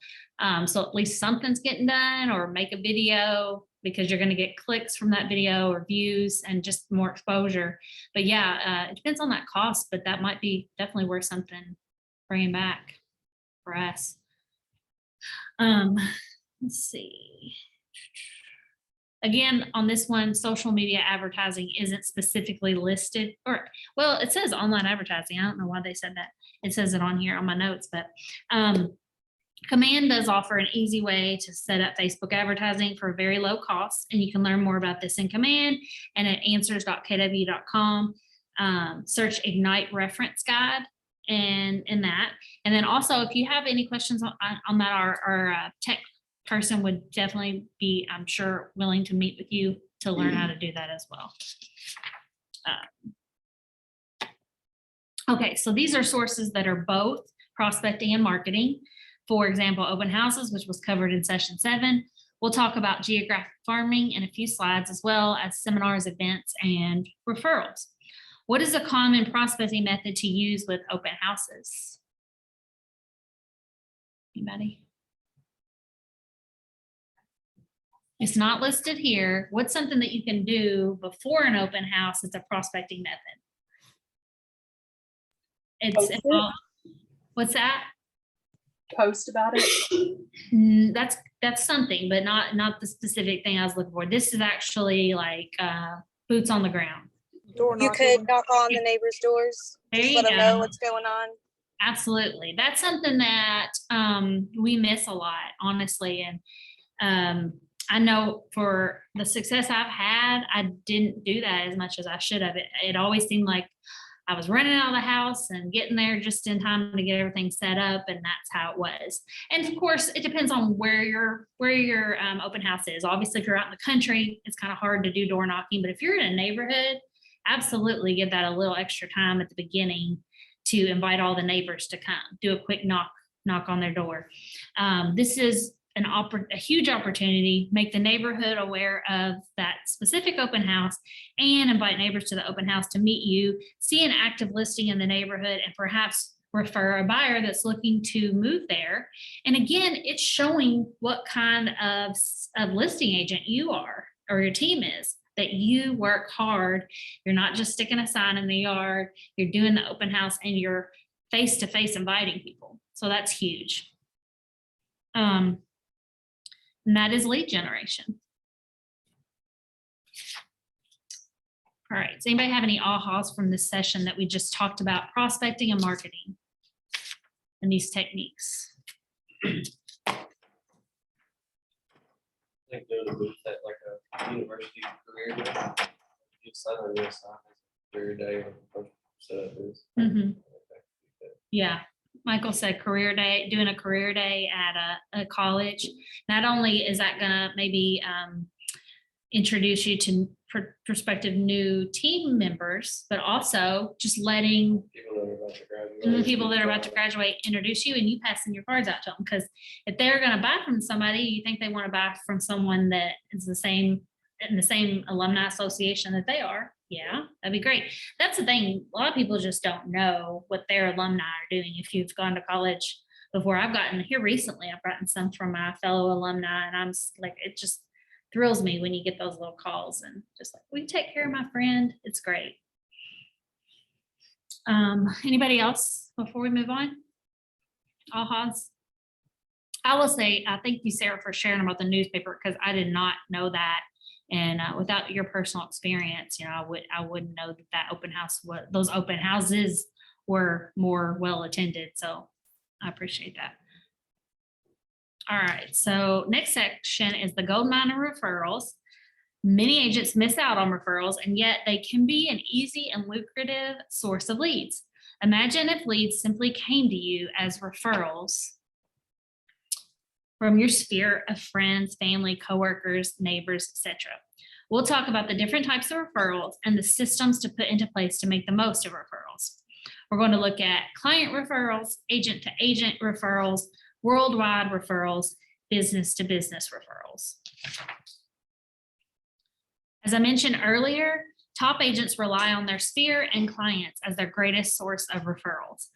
So at least something's getting done, or make a video, because you're going to get clicks from that video or views and just more exposure. But yeah, it depends on that cost, but that might be definitely worth something bringing back for us. Let's see. Again, on this one, social media advertising isn't specifically listed, or, well, it says online advertising. I don't know why they said that. It says it on here on my notes, but Command does offer an easy way to set up Facebook advertising for a very low cost, and you can learn more about this in Command and at answers.kw.com. Search Ignite Reference Guide and that. And then also, if you have any questions on that, our tech person would definitely be, I'm sure, willing to meet with you to learn how to do that as well. Okay, so these are sources that are both prospecting and marketing. For example, open houses, which was covered in session 7, We'll talk about geographic farming in a few slides, as well as seminars, events, and referrals. What is a common prospecting method to use with open houses? Anybody? It's not listed here. What's something that you can do before an open house? It's a prospecting method. It's Post it? what's that? Post about it. That's something, but not the specific thing I was looking for. This is actually like boots on the ground. Door You knocking. could knock on the neighbors' doors, There just you let them know go. what's going on. Absolutely. That's something that we miss a lot, honestly. And I know for the success I've had, I didn't do that as much as I should have. It always seemed like I was running out of the house and getting there just in time to get everything set up, and that's how it was. And of course, it depends on where your open house is. Obviously, if you're out in the country, it's kind of hard to do door knocking. But if you're in a neighborhood, absolutely give that a little extra time at the beginning to invite all the neighbors to come. Do a quick knock on their door. This is a huge opportunity. Make the neighborhood aware of that specific open house and invite neighbors to the open house to meet you, see an active listing in the neighborhood, and perhaps refer a buyer that's looking to move there. And again, it's showing what kind of listing agent you are or your team is, that you work hard. You're not just sticking a sign in the yard, you're doing the open house and you're face-to-face inviting people. So that's huge. And that is lead generation. All right, does anybody have any ahas from this session that we just talked about prospecting and marketing and these techniques? I think doing a booth at like a university career day. You sign on your side, career day or set up is. Mhm. Yeah, Michael said career day, doing a career day at a college. Not only is that gonna maybe introduce you to prospective new team members, but also just letting People that are about to graduate. introduce you, and you passing your cards out to them. Because if they're gonna buy from somebody, you think they want to buy from someone that is in the same alumni association that they are. Yeah, that'd be great. That's the thing. A lot of people just don't know what their alumni are doing. If you've gone to college before, I've gotten here recently, I've gotten some from my fellow alumni, and I'm like, it just thrills me when you get those little calls and just like, will you take care of my friend? It's great. Anybody else before we move on? Ahas. I will say, thank you, Sarah, for sharing about the newspaper, because I did not know that. And without your personal experience, I wouldn't know that open house, those open houses were more well attended. So I appreciate that. All right, so next section is the gold mine of referrals. Many agents miss out on referrals, and yet they can be an easy and lucrative source of leads. Imagine if leads simply came to you as referrals from your sphere of friends, family, coworkers, neighbors, etc. We'll talk about the different types of referrals and the systems to put into place to make the most of referrals. We're going to look at client referrals, agent to agent referrals, worldwide referrals, business to business referrals. As I mentioned earlier, top agents rely on their sphere and clients as their greatest source of referrals.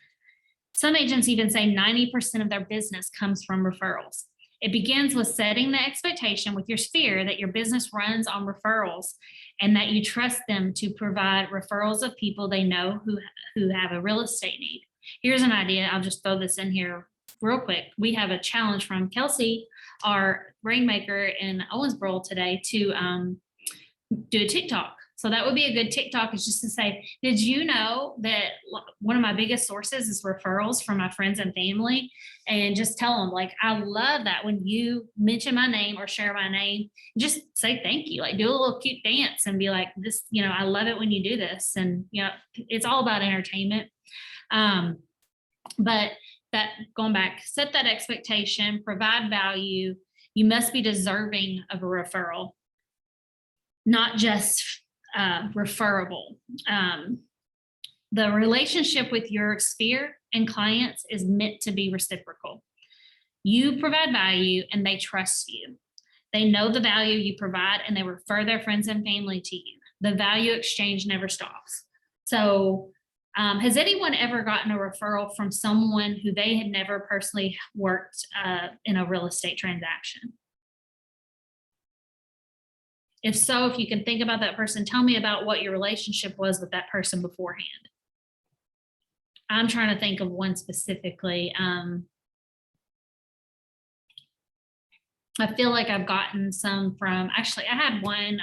Some agents even say 90% of their business comes from referrals. It begins with setting the expectation with your sphere that your business runs on referrals and that you trust them to provide referrals of people they know who have a real estate need. Here's an idea. I'll just throw this in here real quick. We have a challenge from Kelsey, our rainmaker in Owensboro today, to do a TikTok. So that would be a good TikTok, is just to say, did you know that one of my biggest sources is referrals from my friends and family? And just tell them, like, I love that when you mention my name or share my name, just say thank you, like do a little cute dance and be like, this, I love it when you do this. And, it's all about entertainment. But that, going back, set that expectation, provide value. You must be deserving of a referral, not just referable. The relationship with your sphere and clients is meant to be reciprocal. You provide value and they trust you. They know the value you provide and they refer their friends and family to you. The value exchange never stops. So has anyone ever gotten a referral from someone who they had never personally worked in a real estate transaction? If so, if you can think about that person, tell me about what your relationship was with that person beforehand. I'm trying to think of one specifically. I feel like I've gotten some from, actually, I had one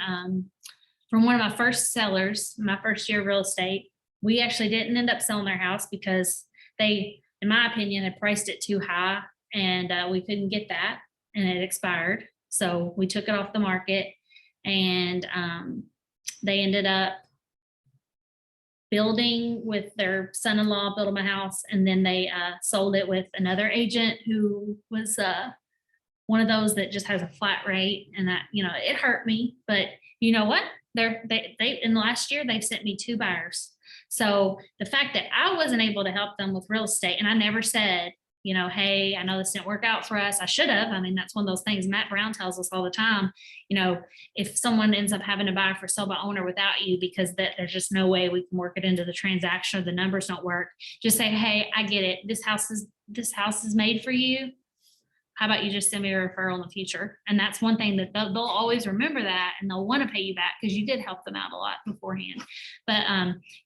from one of my first sellers, my first year of real estate. We actually didn't end up selling their house because they, in my opinion, had priced it too high and we couldn't get that and it expired. So we took it off the market and they ended up building with their son-in-law, built them a house, and then they sold it with another agent who was one of those that just has a flat rate, and that, you know, it hurt me, but you know what? They in the last year, they've sent me 2 buyers. So the fact that I wasn't able to help them with real estate, and I never said, you know, hey, I know this didn't work out for us. I should have. I mean, that's one of those things Matt Brown tells us all the time. You know, if someone ends up having to buy for sale by owner without you because that there's just no way we can work it into the transaction or the numbers don't work, just say, hey, I get it. This house is made for you. How about you just send me a referral in the future? And that's one thing that they'll always remember that, and they'll want to pay you back because you did help them out a lot beforehand. But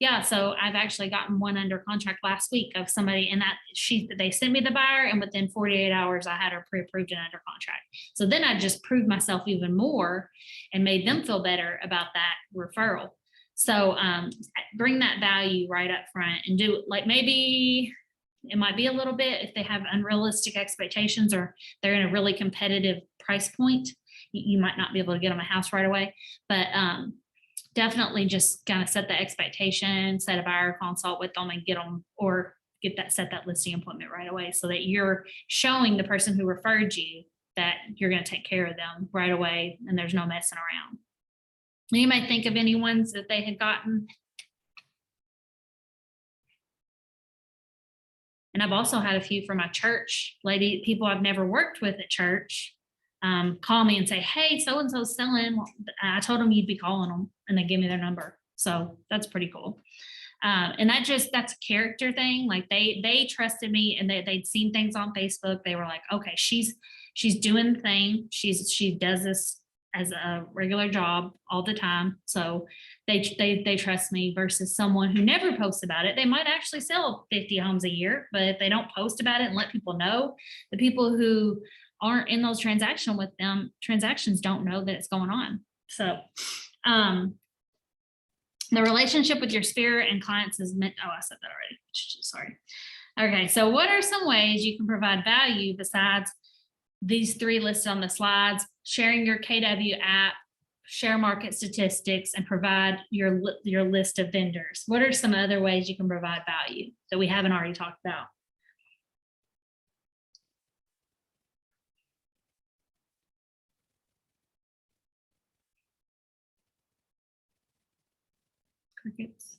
yeah, so I've actually gotten one under contract last week of somebody, and that they sent me the buyer, and within 48 hours I had her pre-approved and under contract. So then I just proved myself even more and made them feel better about that referral. So bring that value right up front and do, like, maybe it might be a little bit if they have unrealistic expectations or they're in a really competitive price point, you might not be able to get them a house right away, but definitely just kind of set the expectation, set a buyer consult with them and get them, or set that listing appointment right away so that you're showing the person who referred you that you're going to take care of them right away and there's no messing around. You might think of any ones that they had gotten. And I've also had a few from my church people I've never worked with at church call me and say, hey, so-and-so's selling. I told them you'd be calling them, and they gave me their number. So that's pretty cool. And that's a character thing. Like they trusted me, and they'd seen things on Facebook. They were like, okay, she's doing the thing. She does this as a regular job all the time. So they trust me, versus someone who never posts about it. They might actually sell 50 homes a year, but if they don't post about it and let people know, the people who aren't in those transactions don't know that it's going on. So the relationship with your sphere and clients is meant, I said that already. Sorry. Okay, so what are some ways you can provide value besides these 3 listed on the slides? Sharing your KW app, share market statistics, and provide your list of vendors. What are some other ways you can provide value that we haven't already talked about? Crickets.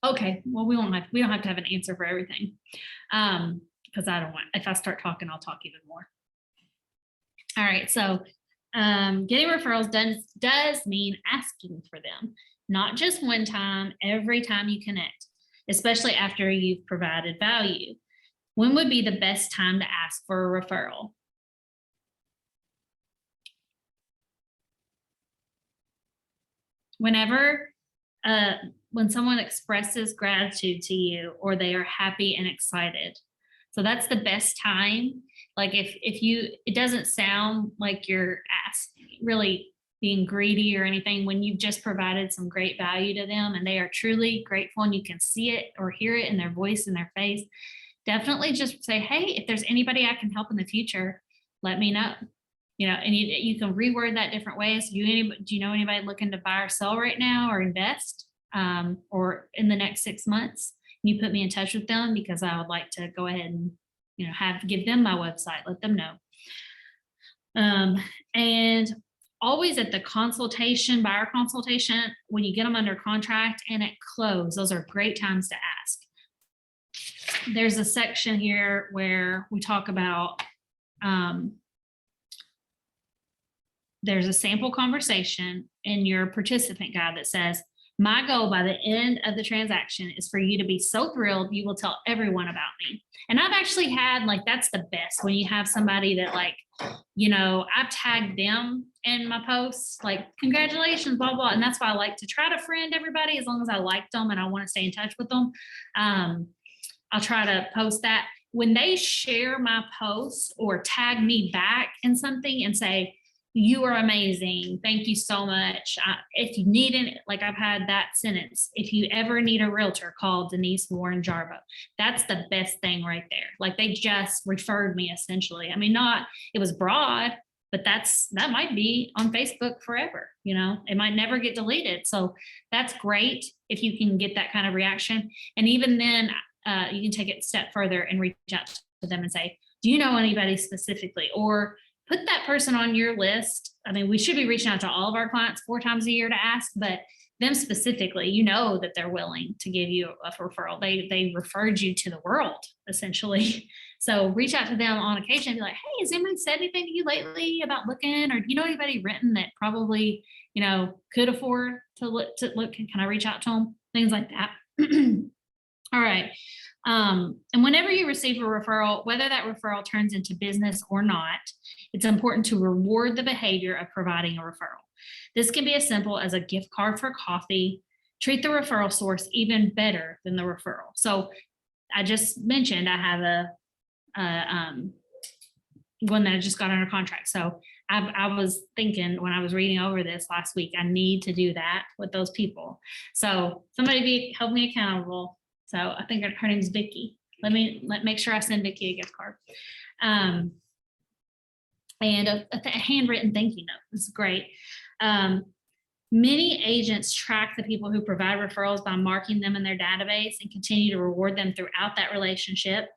Okay, well, we don't have to have an answer for everything. Because I don't want, if I start talking, I'll talk even more. All right, so getting referrals does mean asking for them, not just one time, every time you connect, especially after you've provided value. When would be the best time to ask for a referral? Whenever, when someone expresses gratitude to you, or they are happy and excited. So that's the best time. Like it doesn't sound like you're really being greedy or anything when you've just provided some great value to them and they are truly grateful and you can see it or hear it in their voice, in their face. Definitely just say, hey, if there's anybody I can help in the future, let me know. You know, and you can reword that different ways. Do you know anybody looking to buy or sell right now or invest or in the next 6 months? You put me in touch with them because I would like to go ahead and, you know, give them my website, let them know. And always at the buyer consultation, when you get them under contract and at close, those are great times to ask. There's a section here where we talk about there's a sample conversation in your participant guide that says, my goal by the end of the transaction is for you to be so thrilled you will tell everyone about me. And I've actually had, like, that's the best when you have somebody that, like, you know, I've tagged them in my posts, like, congratulations, blah, blah. And that's why I like to try to friend everybody as long as I like them and I want to stay in touch with them. I'll try to post that. When they share my posts or tag me back in something and say, you are amazing, thank you so much. If you need it, like I've had that sentence, if you ever need a realtor, call Denise Warren Jarbo. That's the best thing right there. Like, they just referred me essentially. I mean, it was broad, but that might be on Facebook forever. You know, it might never get deleted. So that's great if you can get that kind of reaction. And even then, you can take it a step further and reach out to them and say, do you know anybody specifically? Or put that person on your list. I mean, we should be reaching out to all of our clients 4 times a year to ask, but them specifically, you know that they're willing to give you a referral. They referred you to the world, essentially. So reach out to them on occasion and be like, hey, has anybody said anything to you lately about looking? Or do you know anybody written that probably, you know, could afford to look? Can I reach out to them? Things like that. All right. And whenever you receive a referral, whether that referral turns into business or not, it's important to reward the behavior of providing a referral. This can be as simple as a gift card for coffee. Treat the referral source even better than the referral. So I just mentioned I have one that I just got under contract. So I was thinking when I was reading over this last week, I need to do that with those people. So somebody help me accountable. So I think her name's Vicky. Make sure I send Vicky a gift card. And a handwritten thank you note. This is great. Many agents track the people who provide referrals by marking them in their database and continue to reward them throughout that relationship.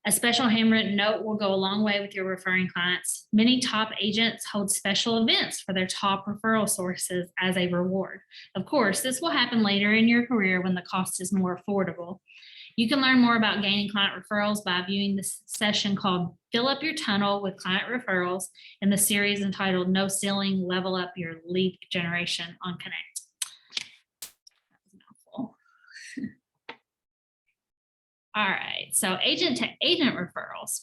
A special handwritten note will go a long way with your referring clients. Many top agents hold special events for their top referral sources as a reward. Of course, this will happen later in your career when the cost is more affordable. You can learn more about gaining client referrals by viewing this session called Fill Up Your Tunnel with Client Referrals in the series entitled No Ceiling, Level Up Your Lead Generation on Connect. That was a mouthful. All right, so agent to agent referrals.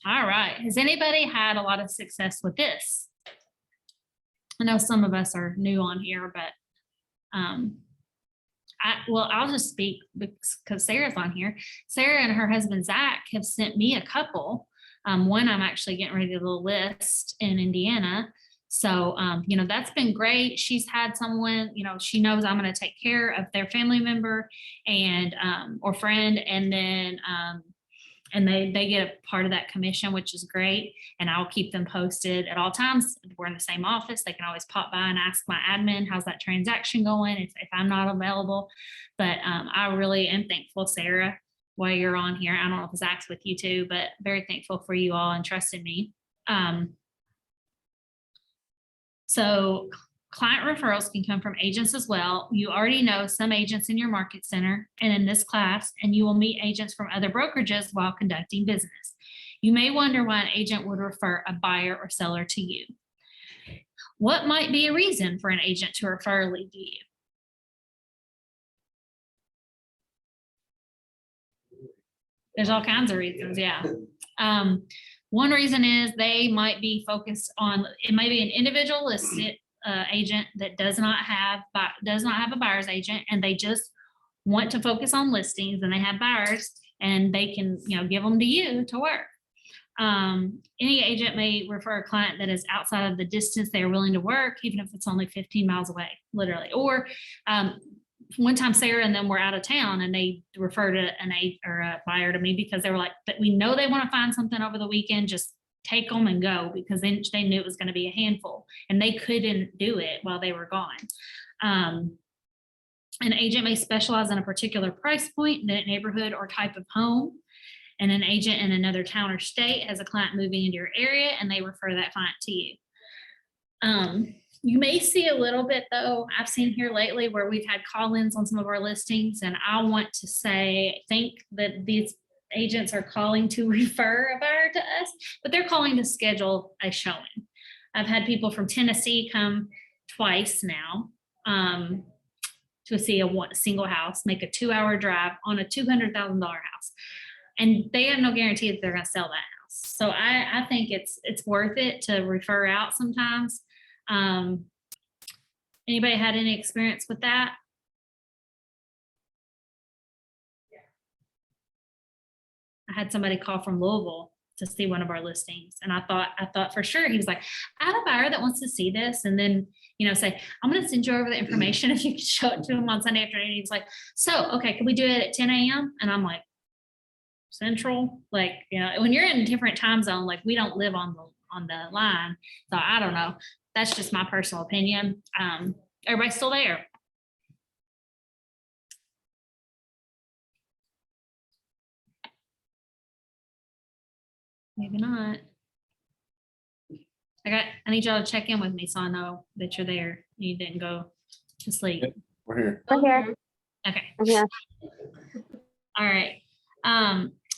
All right, has anybody had a lot of success with this? I know some of us are new on here, but I'll just speak because Sarah's on here. Sarah and her husband, Zach, have sent me a couple. One I'm actually getting ready to list in Indiana. So, you know, that's been great. She's had someone, you know, she knows I'm going to take care of their family member and, or friend. And then, and they get a part of that commission, which is great. And I'll keep them posted at all times. We're in the same office. They can always pop by and ask my admin, how's that transaction going if I'm not available. But I really am thankful, Sarah, while you're on here. I don't know if Zach's with you too, but very thankful for you all and trusting me. So client referrals can come from agents as well. You already know some agents in your market center and in this class, and you will meet agents from other brokerages while conducting business. You may wonder why an agent would refer a buyer or seller to you. What might be a reason for an agent to refer a lead to you? There's all kinds of reasons, yeah. One reason is they might be focused on, it may be an individual listed agent that does not have a buyer's agent, and they just want to focus on listings, and they have buyers, and they can, you know, give them to you to work. Any agent may refer a client that is outside of the distance they are willing to work, even if it's only 15 miles away, literally. Or one time Sarah and them were out of town and they referred a buyer to me because they were like, but we know they want to find something over the weekend, just take them and go, because they knew it was going to be a handful and they couldn't do it while they were gone. An agent may specialize in a particular price point, neighborhood, or type of home. And an agent in another town or state has a client moving into your area and they refer that client to you. You may see a little bit, though, I've seen here lately where we've had call-ins on some of our listings, and I want to think that these agents are calling to refer a buyer to us, but they're calling to schedule a showing. I've had people from Tennessee come twice now to see a single house, make a 2-hour drive on a $200,000 house. And they have no guarantee that they're going to sell that house. So I think it's worth it to refer out sometimes. Anybody had any experience with that? I had somebody call from Louisville to see one of our listings. And I thought for sure, he was like, I have a buyer that wants to see this. And then, say, I'm going to send you over the information if you can show it to him on Sunday afternoon. He was like, so, okay, can we do it at 10 a.m.? And I'm like, Central, like, when you're in a different time zone, like we don't live on the line. So I don't know. That's just my personal opinion. Everybody's still there. Maybe not. I need y'all to check in with me so I know that you're there. You didn't go to sleep. Yep. We're here. Okay. Yeah. All right.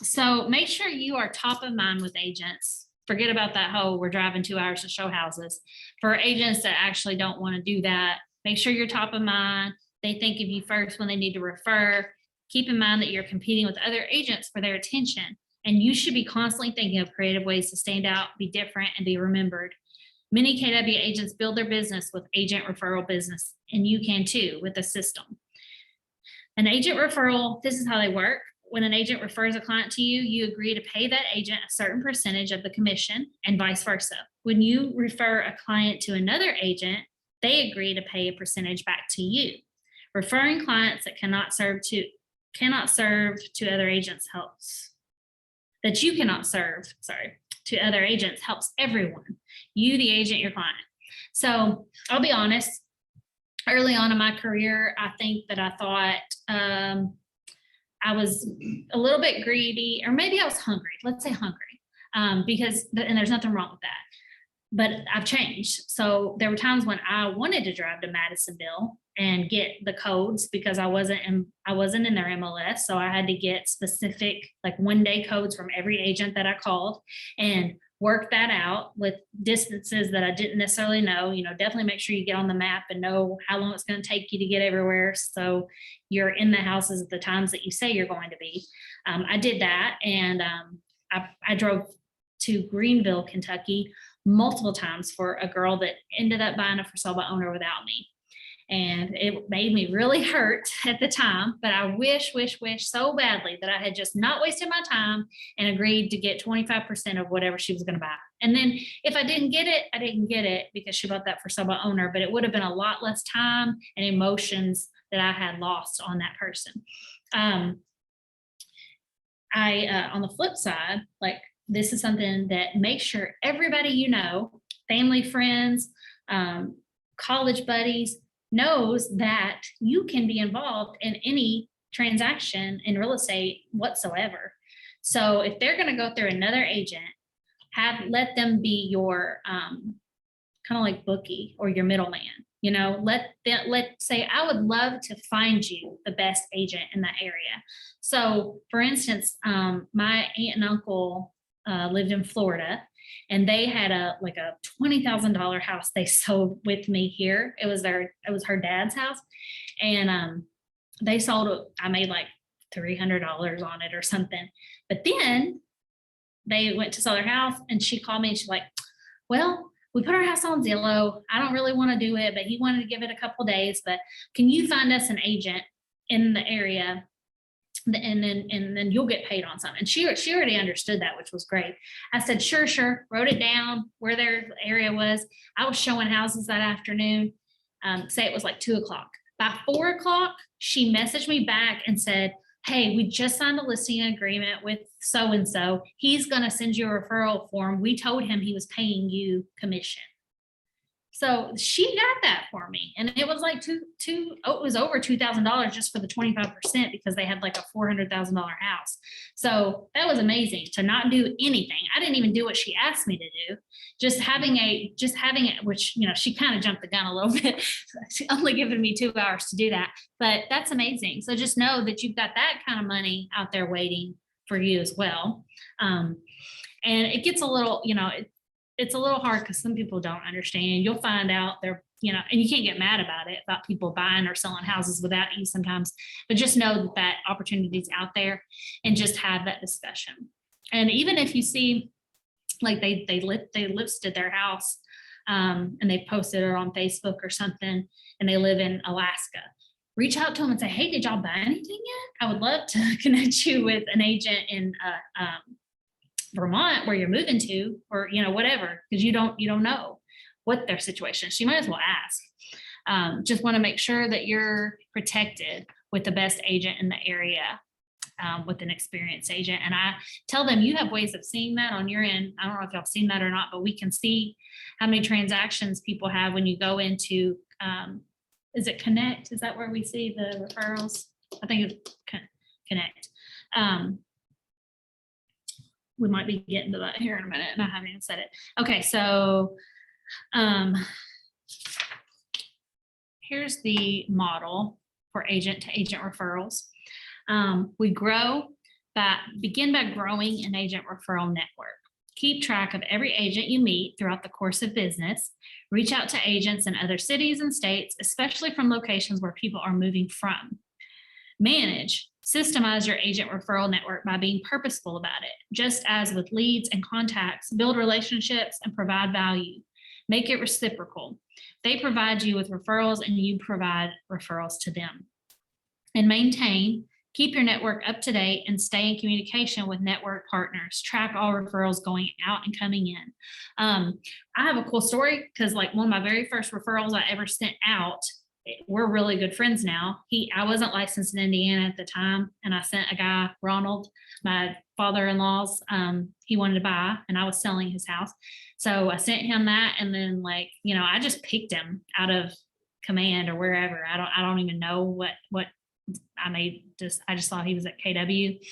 So make sure you are top of mind with agents. Forget about that whole we're driving 2 hours to show houses. For agents that actually don't want to do that, make sure you're top of mind. They think of you first when they need to refer. Keep in mind that you're competing with other agents for their attention. And you should be constantly thinking of creative ways to stand out, be different, and be remembered. Many KW agents build their business with agent referral business, and you can too with the system. An agent referral, this is how they work. When an agent refers a client to you, you agree to pay that agent a certain percentage of the commission and vice versa. When you refer a client to another agent, they agree to pay a percentage back to you. Referring clients that cannot serve to other agents helps. That you cannot serve, to other agents helps everyone. You, the agent, your client. So I'll be honest, early on in my career, I think that I thought I was a little bit greedy, or maybe I was hungry. Let's say hungry, and there's nothing wrong with that. But I've changed. So there were times when I wanted to drive to Madisonville and get the codes because I wasn't in their MLS. So I had to get specific like 1-day codes from every agent that I called and work that out with distances that I didn't necessarily know. Definitely make sure you get on the map and know how long it's going to take you to get everywhere. So you're in the houses at the times that you say you're going to be. I did that. And I drove to Greenville, Kentucky multiple times for a girl that ended up buying a for sale by owner without me. And it made me really hurt at the time, but I wish so badly that I had just not wasted my time and agreed to get 25% of whatever she was going to buy. And then if I didn't get it, I didn't get it because she bought that for sale by owner, but it would have been a lot less time and emotions that I had lost on that person. On the flip side, like this is something that makes sure everybody, family, friends, college buddies, knows that you can be involved in any transaction in real estate whatsoever. So if they're going to go through another agent, let them be your kind of like bookie or your middleman. Let's say I would love to find you the best agent in that area. So for instance, my aunt and uncle lived in Florida. And they had a $20,000 house they sold with me here. It was her dad's house. And they sold it. I made like $300 on it or something. But then they went to sell their house and she called me and she's like, well, we put our house on Zillow. I don't really want to do it, but he wanted to give it a couple days. But can you find us an agent in the area? And then you'll get paid on something. And she already understood that, which was great. I said, sure. Wrote it down where their area was. I was showing houses that afternoon. Say it was like 2:00. By 4:00, she messaged me back and said, hey, we just signed a listing agreement with so-and-so. He's going to send you a referral form. We told him he was paying you commission. So she got that for me. And it was like it was over $2,000 just for the 25% because they had like a $400,000 house. So that was amazing to not do anything. I didn't even do what she asked me to do. Just having it, which, she kind of jumped the gun a little bit. She only given me 2 hours to do that, but that's amazing. So just know that you've got that kind of money out there waiting for you as well. And it gets a little, it's a little hard because some people don't understand. You'll find out they're, and you can't get mad about it, about people buying or selling houses without you sometimes, but just know that opportunity is out there and just have that discussion. And even if you see, like they listed their house and they posted it on Facebook or something, and they live in Alaska, reach out to them and say, hey, did y'all buy anything yet? I would love to connect you with an agent in Vermont where you're moving to, or whatever, because you don't know what their situation is. You might as well ask. Just want to make sure that you're protected with the best agent in the area, with an experienced agent. And I tell them, you have ways of seeing that on your end. I don't know if y'all have seen that or not, but we can see how many transactions people have when you go into, is it Connect? Is that where we see the referrals? I think it's Connect. We might be getting to that here in a minute, and I haven't even said it. Okay, so here's the model for agent to agent referrals. We begin by growing an agent referral network. Keep track of every agent you meet throughout the course of business. Reach out to agents in other cities and states, especially from locations where people are moving from. Manage, systemize your agent referral network by being purposeful about it. Just as with leads and contacts, build relationships and provide value. Make it reciprocal. They provide you with referrals and you provide referrals to them. And maintain, keep your network up to date and stay in communication with network partners. Track all referrals going out and coming in. I have a cool story because like one of my very first referrals I ever sent out, we're really good friends now. I wasn't licensed in Indiana at the time, and I sent a guy, Ronald, my father-in-law's, he wanted to buy, and I was selling his house. So I sent him that, and then I just picked him out of command or wherever. I don't even know what I just thought he was at KW.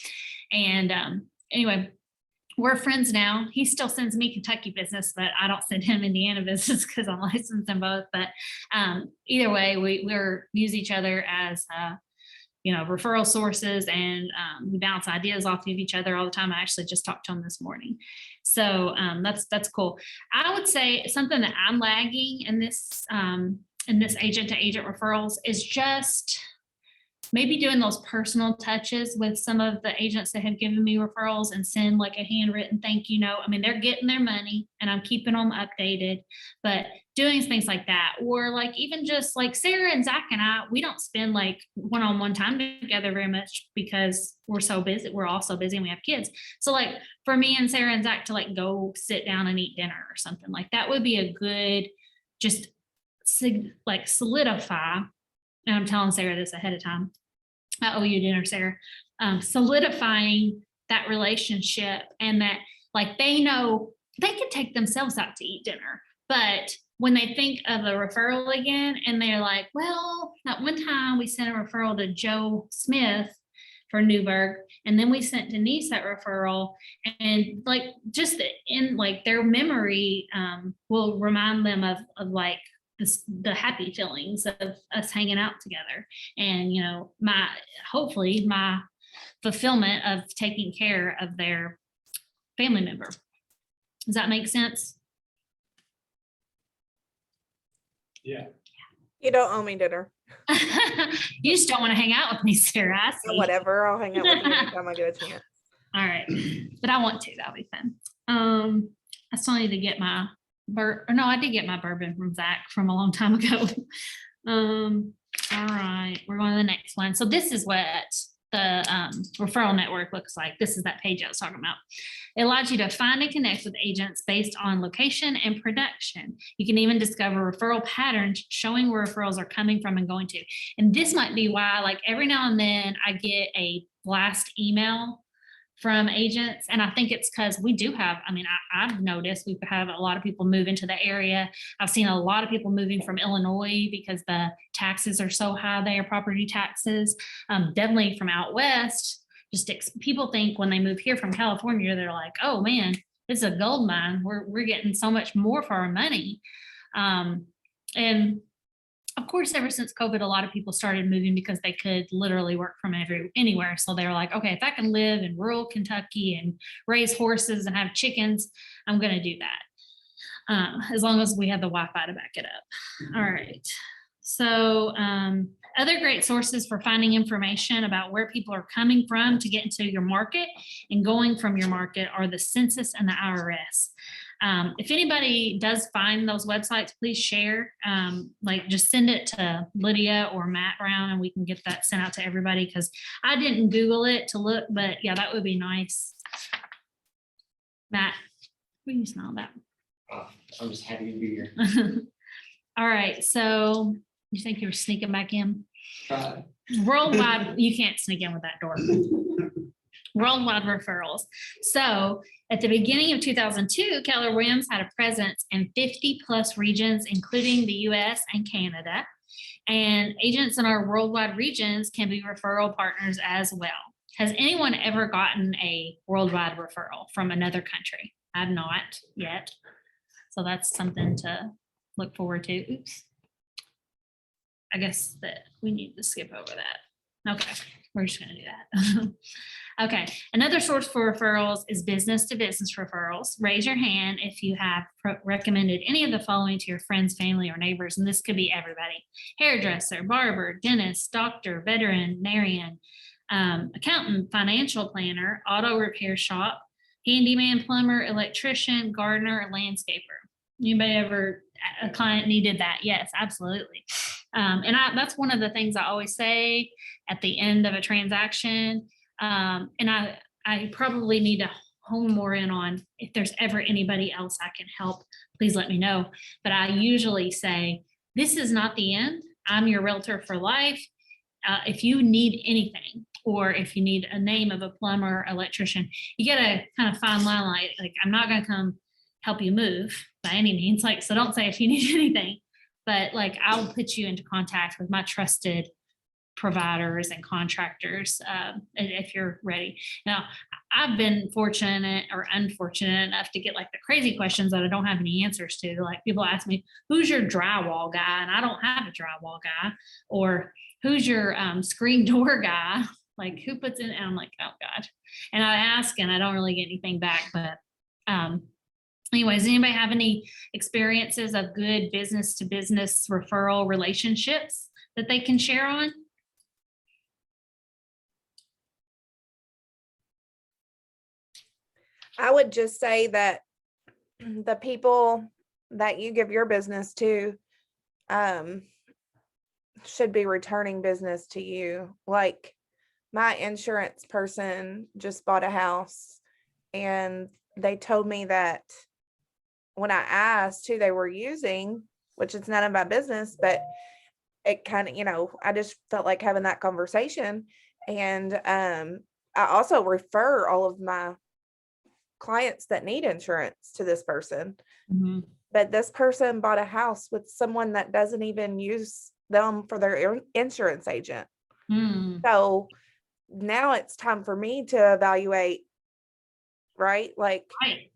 And anyway, we're friends now. He still sends me Kentucky business, but I don't send him Indiana business because I'm licensed in both. But either way, we're use each other as referral sources, and we bounce ideas off of each other all the time. I actually just talked to him this morning. So that's cool. I would say something that I'm lagging in this agent to agent referrals is just maybe doing those personal touches with some of the agents that have given me referrals and send like a handwritten thank you note. I mean, they're getting their money and I'm keeping them updated, but doing things like that, or like even just like Sarah and Zach and I, we don't spend like one-on-one time together very much because we're so busy. We're all so busy and we have kids. So like for me and Sarah and Zach to like go sit down and eat dinner or something like that would be a good, just like solidify. And I'm telling Sarah this ahead of time. I owe you dinner, Sarah. Solidifying that relationship, and that like they know they can take themselves out to eat dinner, but when they think of a referral again and they're like, well, that one time we sent a referral to Joe Smith for Newburgh, and then we sent Denise that referral, and like just in like their memory will remind them of like the happy feelings of us hanging out together, and hopefully my fulfillment of taking care of their family member. Does that make sense? Yeah. You don't owe me dinner. You just don't want to hang out with me, Sarah. I see. Whatever, I'll hang out with you anytime I get a chance. All right, but I want to. That'll be fun. I still need to get my I did get my bourbon from Zach from a long time ago. All right, we're going to the next one. So this is what the referral network looks like. This is that page I was talking about. It allows you to find and connect with agents based on location and production. You can even discover referral patterns showing where referrals are coming from and going to. And this might be why, like every now and then I get a blast email from agents. And I think it's because we do have, I've noticed we have a lot of people move into the area. I've seen a lot of people moving from Illinois because the taxes are so high there, property taxes, definitely from out west. People think when they move here from California, they're like, oh man, this is a gold mine. We're getting so much more for our money. And of course, ever since COVID, a lot of people started moving because they could literally work from anywhere. So they were like, okay, if I can live in rural Kentucky and raise horses and have chickens, I'm going to do that. as long as we have the Wi-Fi to back it up. All right. So other great sources for finding information about where people are coming from to get into your market and going from your market are the Census and the IRS. If anybody does find those websites, please share, like just send it to Lydia or Matt Brown and we can get that sent out to everybody, because I didn't Google it to look, but yeah, that would be nice. Matt, what do you smell that? I'm just happy to be here. All right, so you think you were sneaking back in? Try. Worldwide, you can't sneak in with that door. Worldwide referrals. So at the beginning of 2002, Keller Williams had a presence in 50 plus regions, including the US and Canada. And agents in our worldwide regions can be referral partners as well. Has anyone ever gotten a worldwide referral from another country? I've not yet. So that's something to look forward to. Oops. I guess that we need to skip over that. Okay, we're just gonna do that. Okay, another source for referrals is business to business referrals. Raise your hand if you have recommended any of the following to your friends, family, or neighbors, and this could be everybody: hairdresser, barber, dentist, doctor, veterinarian, accountant, financial planner, auto repair shop, handyman, plumber, electrician, gardener, or landscaper. Anybody ever, a client needed that? Yes, absolutely. And that's one of the things I always say at the end of a transaction. And I probably need to hone more in on, if there's ever anybody else I can help, please let me know. But I usually say, this is not the end. I'm your realtor for life. If you need anything, or if you need a name of a plumber, electrician, you got to kind of fine line, like I'm not going to come help you move by any means. Like, so don't say if you need anything, but like I'll put you into contact with my trusted providers and contractors if you're ready. Now, I've been fortunate or unfortunate enough to get like the crazy questions that I don't have any answers to. Like people ask me, who's your drywall guy? And I don't have a drywall guy. Or who's your screen door guy? Like who puts in, and I'm like, oh God. And I ask and I don't really get anything back. But anyways, anybody have any experiences of good business to business referral relationships that they can share on? I would just say that the people that you give your business to should be returning business to you. Like my insurance person just bought a house and they told me that when I asked who they were using, which is none of my business, but it kind of, I just felt like having that conversation. And I also refer all of my clients that need insurance to this person. Mm-hmm. But this person bought a house with someone that doesn't even use them for their insurance agent. Mm. So now it's time for me to evaluate, right? Like, Right.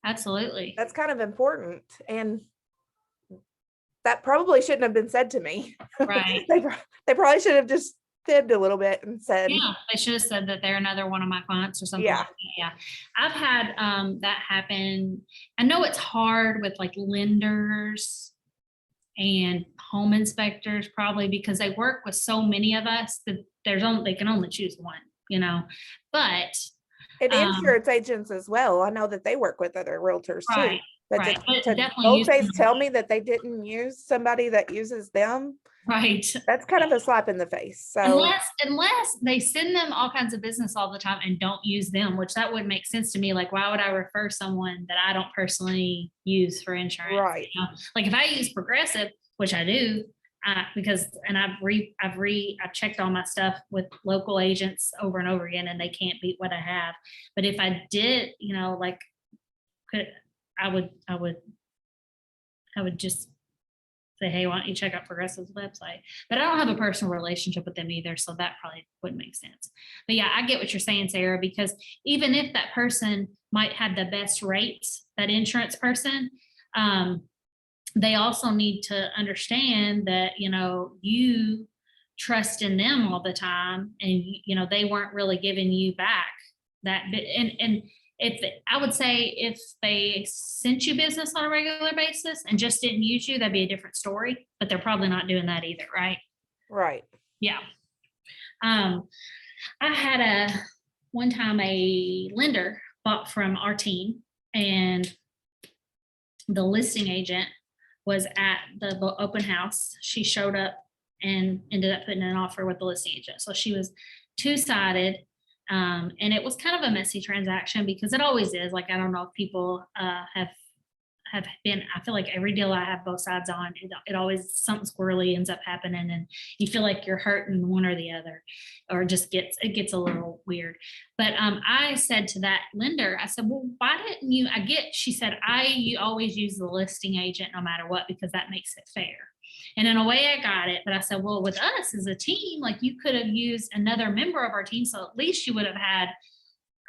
Absolutely. that's kind of important. And that probably shouldn't have been said to me. Right. They probably should have just fibbed a little bit and said, Yeah, they should have said that they're another one of my clients or something. Yeah. Like that. Yeah. I've had that happen. I know it's hard with like lenders and home inspectors, probably because they work with so many of us that they can only choose one, but and insurance agents as well. I know that they work with other realtors too. right. But Right. But to definitely both use days them. tell me that they didn't use somebody that uses them, Right. that's kind of a slap in the face. So Unless they send them all kinds of business all the time and don't use them, which that would make sense to me. Like, why would I refer someone that I don't personally use for insurance? right. Like if I use Progressive, which I do, because I've checked all my stuff with local agents over and over again, and they can't beat what I have. But if I did, I would just say, hey, why don't you check out Progressive's website? But I don't have a personal relationship with them either, so that probably wouldn't make sense. But yeah, I get what you're saying, Sarah, because even if that person might have the best rates, that insurance person, they also need to understand that, you trust in them all the time, and, they weren't really giving you back that bit. And I would say if they sent you business on a regular basis and just didn't use you, that'd be a different story, but they're probably not doing that either, right? Right. Yeah. I had one time a lender bought from our team, and the listing agent was at the open house. She showed up and ended up putting an offer with the listing agent. So she was two-sided. And it was kind of a messy transaction, because it always is. Like, I don't know if people have been, I feel like every deal I have both sides on, it always, something squirrely ends up happening, and you feel like you're hurting one or the other, or it gets a little weird. But I said to that lender, I said, well, why didn't you, she said, you always use the listing agent no matter what, because that makes it fair. And in a way I got it, but I said, well, with us as a team, like, you could have used another member of our team. So at least you would have had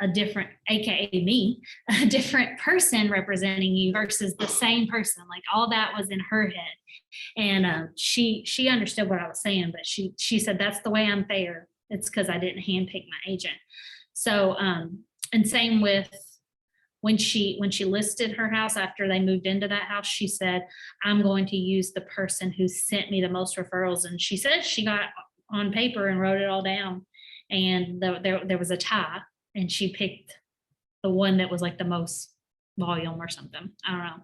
a different, AKA me, a different person representing you versus the same person. Like, all that was in her head. And she understood what I was saying, but she said, that's the way I'm fair. It's because I didn't handpick my agent. So, and same with when she listed her house after they moved into that house, she said, I'm going to use the person who sent me the most referrals. And she said she got on paper and wrote it all down, and there was a tie, and she picked the one that was like the most volume or something. I don't know.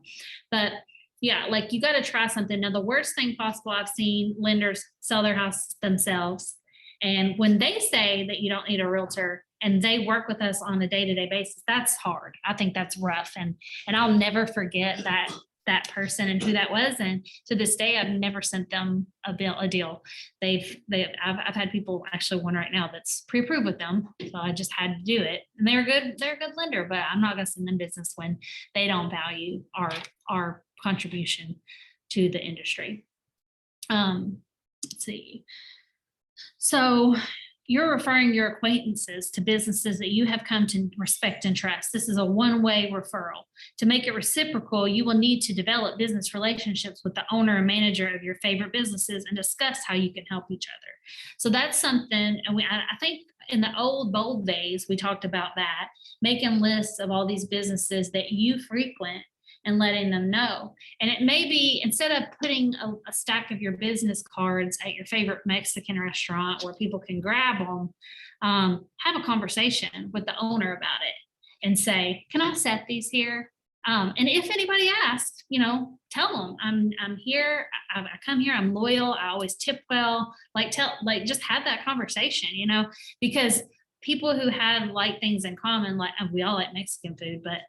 But yeah, like, you got to try something. Now, the worst thing possible, I've seen lenders sell their house themselves. And when they say that you don't need a realtor and they work with us on a day-to-day basis, that's hard. I think that's rough. And I'll never forget that person and who that was. And to this day, I've never sent them a deal. I've had people, actually one right now that's pre-approved with them. So I just had to do it. And they're a good lender, but I'm not going to send them business when they don't value our contribution to the industry. Let's see. So you're referring your acquaintances to businesses that you have come to respect and trust. This is a one-way referral. To make it reciprocal, you will need to develop business relationships with the owner and manager of your favorite businesses and discuss how you can help each other. So that's something, and I think in the old bold days, we talked about that, making lists of all these businesses that you frequent and letting them know. And it may be, instead of putting a stack of your business cards at your favorite Mexican restaurant where people can grab them, have a conversation with the owner about it and say, can I set these here? And if anybody asks, tell them I'm here. I come here. I'm loyal. I always tip well. Just have that conversation, because people who have like things in common, like we all like Mexican food, but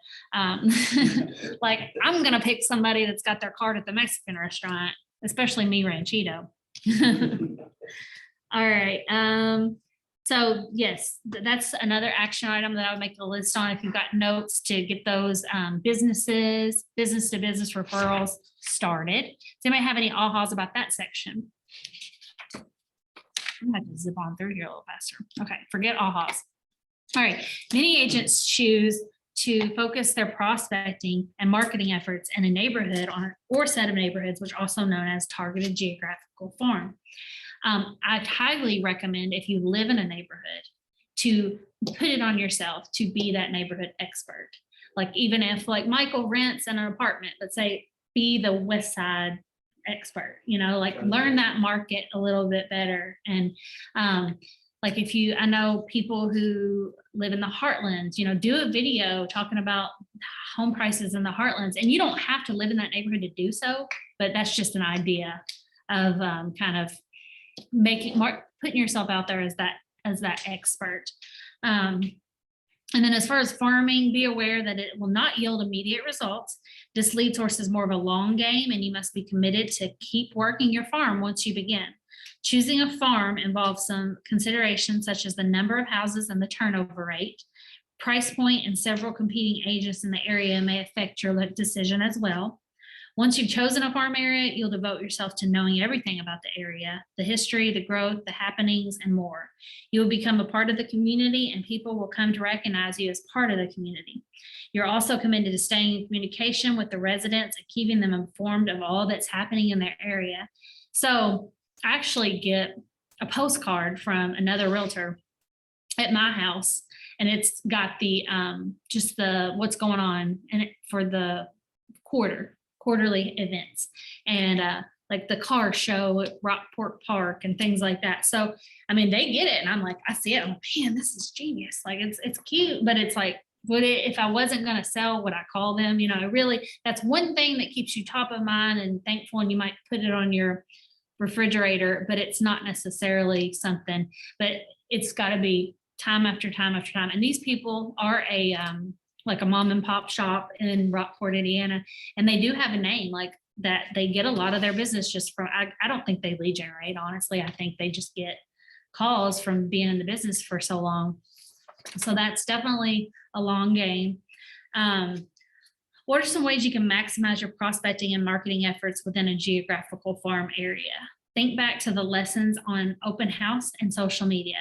like, I'm going to pick somebody that's got their card at the Mexican restaurant, especially me, Ranchito. All right. So yes, that's another action item that I would make a list on. If you've got notes, to get those business to business referrals started. Does anybody have any ahas about that section? I'm going to have to zip on through here a little faster. Okay, forget ahas. All right, many agents choose to focus their prospecting and marketing efforts in a neighborhood or set of neighborhoods, which are also known as targeted geographical farm. I'd highly recommend, if you live in a neighborhood, to put it on yourself to be that neighborhood expert. Like, even if like Michael rents an apartment, let's say, be the West Side expert, learn that market a little bit better. And like, I know people who live in the heartlands, do a video talking about home prices in the heartlands, and you don't have to live in that neighborhood to do so, but that's just an idea of kind of putting yourself out there as that expert. And then as far as farming, be aware that it will not yield immediate results. This lead source is more of a long game, and you must be committed to keep working your farm once you begin. Choosing a farm involves some considerations such as the number of houses and the turnover rate. Price point and several competing agents in the area may affect your decision as well. Once you've chosen a farm area, you'll devote yourself to knowing everything about the area, the history, the growth, the happenings, and more. You will become a part of the community, and people will come to recognize you as part of the community. You're also committed to staying in communication with the residents and keeping them informed of all that's happening in their area. So I actually get a postcard from another realtor at my house, and it's got the just the what's going on and for the quarterly events, and like the car show at Rockport Park and things like that. So I mean, they get it, and I'm like, I see it, I'm like, man, this is genius. Like it's cute, but it's like, would it, if I wasn't going to sell, would I call them? You know, really, that's one thing that keeps you top of mind and thankful, and you might put it on your refrigerator, but it's not necessarily something, but it's got to be time after time after time. And these people are a like a mom and pop shop in Rockport, Indiana, and they do have a name like that. They get a lot of their business just from, I don't think they lead generate, honestly. I think they just get calls from being in the business for so long. So that's definitely a long game. What are some ways you can maximize your prospecting and marketing efforts within a geographical farm area? Think back to the lessons on open house and social media.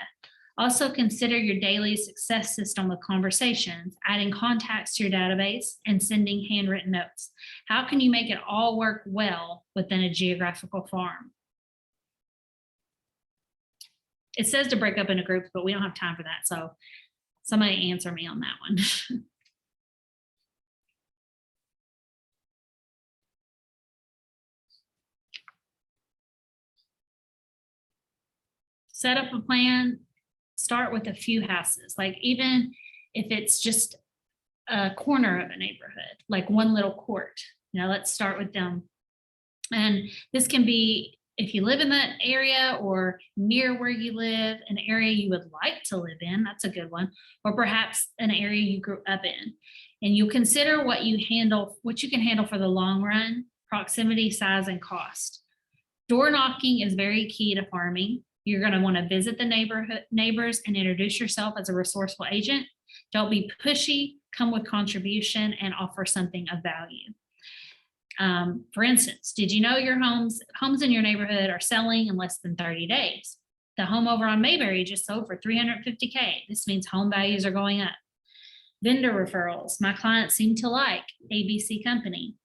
Also consider your daily success system with conversations, adding contacts to your database, and sending handwritten notes. How can you make it all work well within a geographical farm? It says to break up into groups, but we don't have time for that. So somebody answer me on that one. Set up a plan, start with a few houses. Like even if it's just a corner of a neighborhood, like one little court, you know, let's start with them. And this can be, if you live in that area or near where you live, an area you would like to live in, that's a good one, or perhaps an area you grew up in. And you consider what you can handle for the long run, proximity, size, and cost. Door knocking is very key to farming. You're going to want to visit the neighbors and introduce yourself as a resourceful agent. Don't be pushy, come with contribution and offer something of value. For instance, did you know your homes in your neighborhood are selling in less than 30 days? The home over on Mayberry just sold for $350K. This means home values are going up. Vendor referrals. My clients seem to like ABC Company.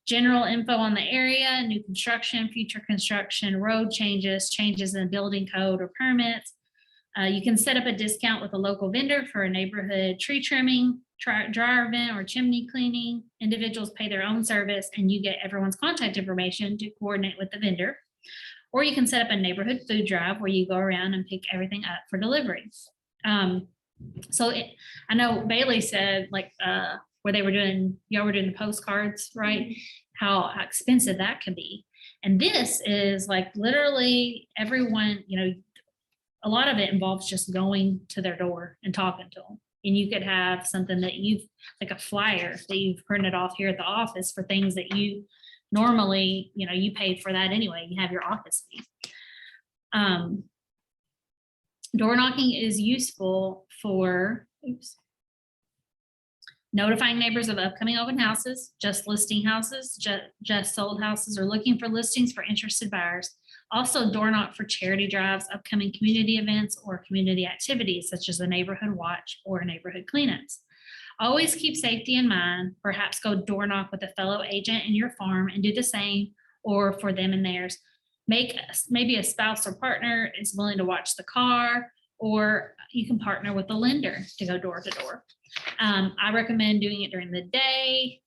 General info on the area, new construction, future construction, road changes in building code or permits. You can set up a discount with a local vendor for a neighborhood tree trimming, dryer vent, or chimney cleaning. Individuals pay their own service and you get everyone's contact information to coordinate with the vendor. Or you can set up a neighborhood food drive where you go around and pick everything up for delivery. I know Bailey said like where y'all were doing the postcards, right? How expensive that can be. And this is like literally everyone, you know, a lot of it involves just going to their door and talking to them. And you could have something that like a flyer that you've printed off here at the office for things that you normally, you know, you paid for that anyway. You have your office fee. Door knocking is useful for notifying neighbors of upcoming open houses, just listing houses, just sold houses, or looking for listings for interested buyers. Also door knock for charity drives, upcoming community events, or community activities such as a neighborhood watch or neighborhood cleanups. Always keep safety in mind. Perhaps go door knock with a fellow agent in your farm and do the same, or for them and theirs. Maybe a spouse or partner is willing to watch the car, or you can partner with a lender to go door to door. I recommend doing it during the day.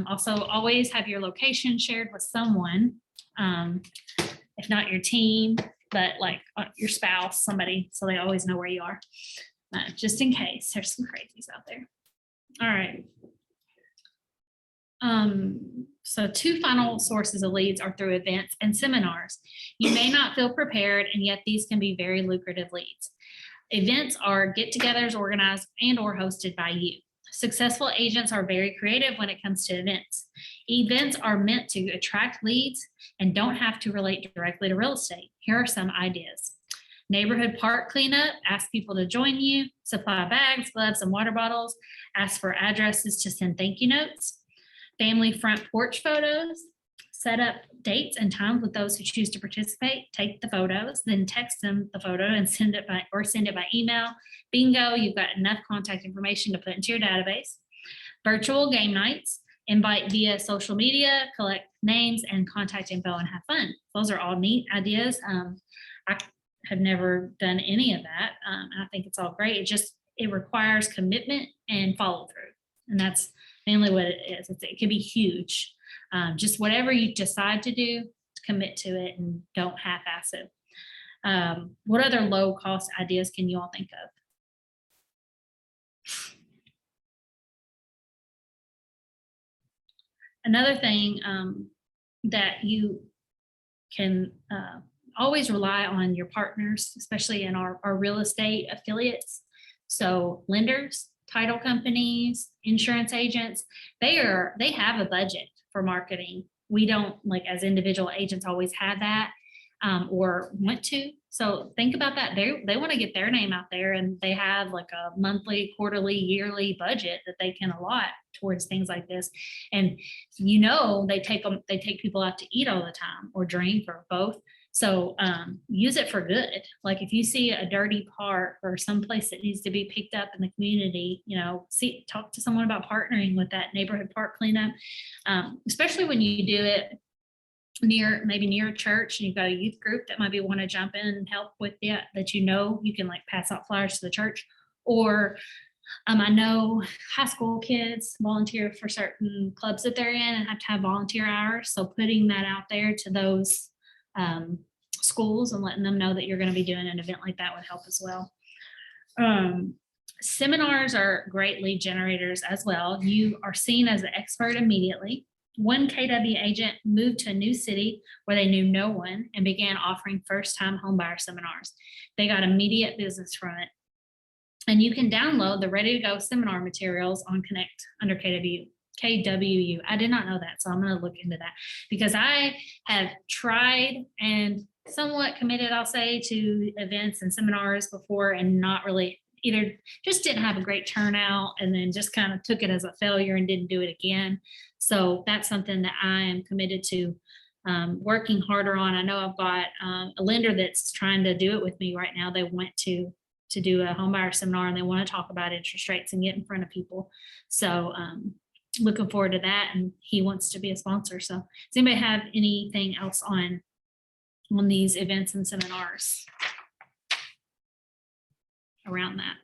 Also, always have your location shared with someone, if not your team, but like your spouse, somebody, so they always know where you are, just in case there's some crazies out there. All right. So 2 final sources of leads are through events and seminars. You may not feel prepared, and yet these can be very lucrative leads. Events are get-togethers organized and or hosted by you. Successful agents are very creative when it comes to events. Events are meant to attract leads and don't have to relate directly to real estate. Here are some ideas. Neighborhood park cleanup, ask people to join you, supply bags, gloves, and water bottles, ask for addresses to send thank you notes. Family front porch photos, set up dates and times with those who choose to participate, take the photos, then text them the photo and send it by email. Bingo, you've got enough contact information to put into your database. Virtual game nights, invite via social media, collect names and contact info and have fun. Those are all neat ideas. have never done any of that. I think it's all great. It requires commitment and follow through. And that's mainly what it is. It can be huge. Just whatever you decide to do, commit to it and don't half-ass it. What other low cost ideas can you all think of? Another thing that you can always rely on your partners, especially in our real estate affiliates. So lenders, title companies, insurance agents, they have a budget for marketing. We don't, like, as individual agents, always have that or want to. So think about that. They want to get their name out there, and they have like a monthly, quarterly, yearly budget that they can allot towards things like this. And they take people out to eat all the time or drink or both. So use it for good. Like if you see a dirty park or someplace that needs to be picked up in the community, talk to someone about partnering with that neighborhood park cleanup, especially when you do it maybe near a church and you've got a youth group that might want to jump in and help with it, that you can like pass out flyers to the church. Or I know high school kids volunteer for certain clubs that they're in and have to have volunteer hours. So putting that out there to those schools and letting them know that you're going to be doing an event like that would help as well. Seminars are great lead generators as well. You are seen as an expert immediately. One KW agent moved to a new city where they knew no one and began offering first-time homebuyer seminars. They got immediate business from it. And you can download the ready-to-go seminar materials on Connect under KWU. I did not know that, so I'm going to look into that because I have tried and somewhat committed, I'll say, to events and seminars before and not really either just didn't have a great turnout and then just kind of took it as a failure and didn't do it again. So that's something that I am committed to working harder on. I know I've got a lender that's trying to do it with me right now. They went to do a homebuyer seminar and they want to talk about interest rates and get in front of people. So looking forward to that, and he wants to be a sponsor. So does anybody have anything else on these events and seminars around that?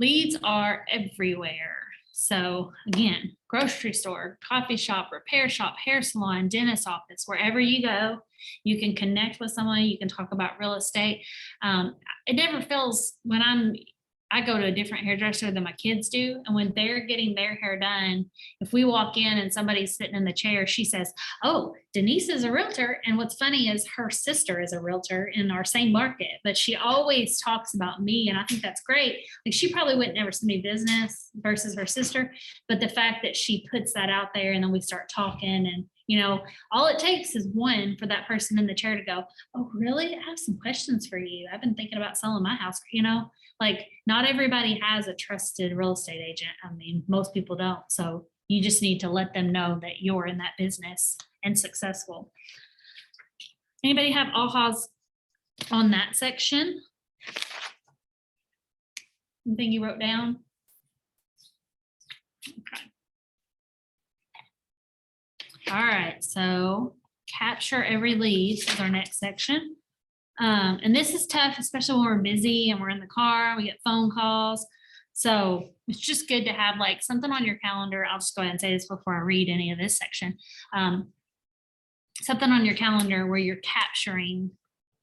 Leads are everywhere. So again, grocery store, coffee shop, repair shop, hair salon, dentist office, wherever you go, you can connect with someone, you can talk about real estate. It never feels when I go to a different hairdresser than my kids do. And when they're getting their hair done, if we walk in and somebody's sitting in the chair, she says, "Oh, Denise is a realtor." And what's funny is her sister is a realtor in our same market, but she always talks about me. And I think that's great. Like she probably wouldn't ever send me business versus her sister. But the fact that she puts that out there and then we start talking and all it takes is one for that person in the chair to go, "Oh, really? I have some questions for you. I've been thinking about selling my house." Like not everybody has a trusted real estate agent. I mean, most people don't. So you just need to let them know that you're in that business and successful. Anybody have ahas on that section? Anything you wrote down? Okay. All right, so capture every lead is our next section. And this is tough, especially when we're busy and we're in the car, we get phone calls. So it's just good to have like something on your calendar. I'll just go ahead and say this before I read any of this section. Something on your calendar where you're capturing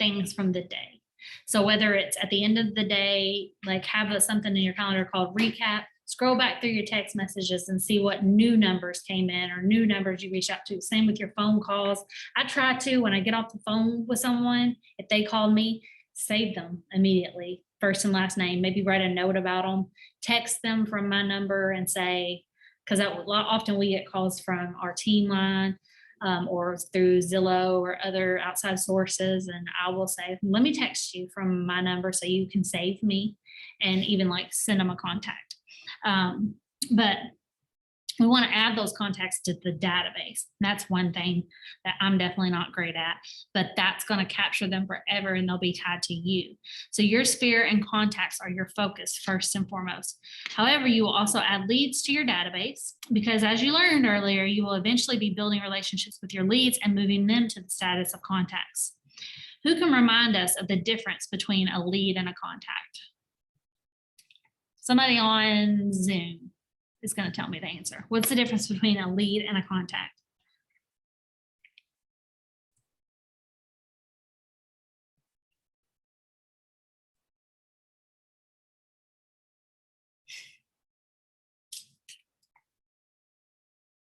things from the day. So whether it's at the end of the day, like have something in your calendar called recap, scroll back through your text messages and see what new numbers came in or new numbers you reached out to. Same with your phone calls. I try to, when I get off the phone with someone, if they call me, save them immediately, first and last name, maybe write a note about them, text them from my number and say, because often we get calls from our team line or through Zillow or other outside sources. And I will say, let me text you from my number so you can save me and even like send them a contact. But We want to add those contacts to the database. That's one thing that I'm definitely not great at, but that's going to capture them forever and they'll be tied to you. So your sphere and contacts are your focus first and foremost. However, you will also add leads to your database because as you learned earlier, you will eventually be building relationships with your leads and moving them to the status of contacts. Who can remind us of the difference between a lead and a contact? Somebody on Zoom is going to tell me the answer. What's the difference between a lead and a contact?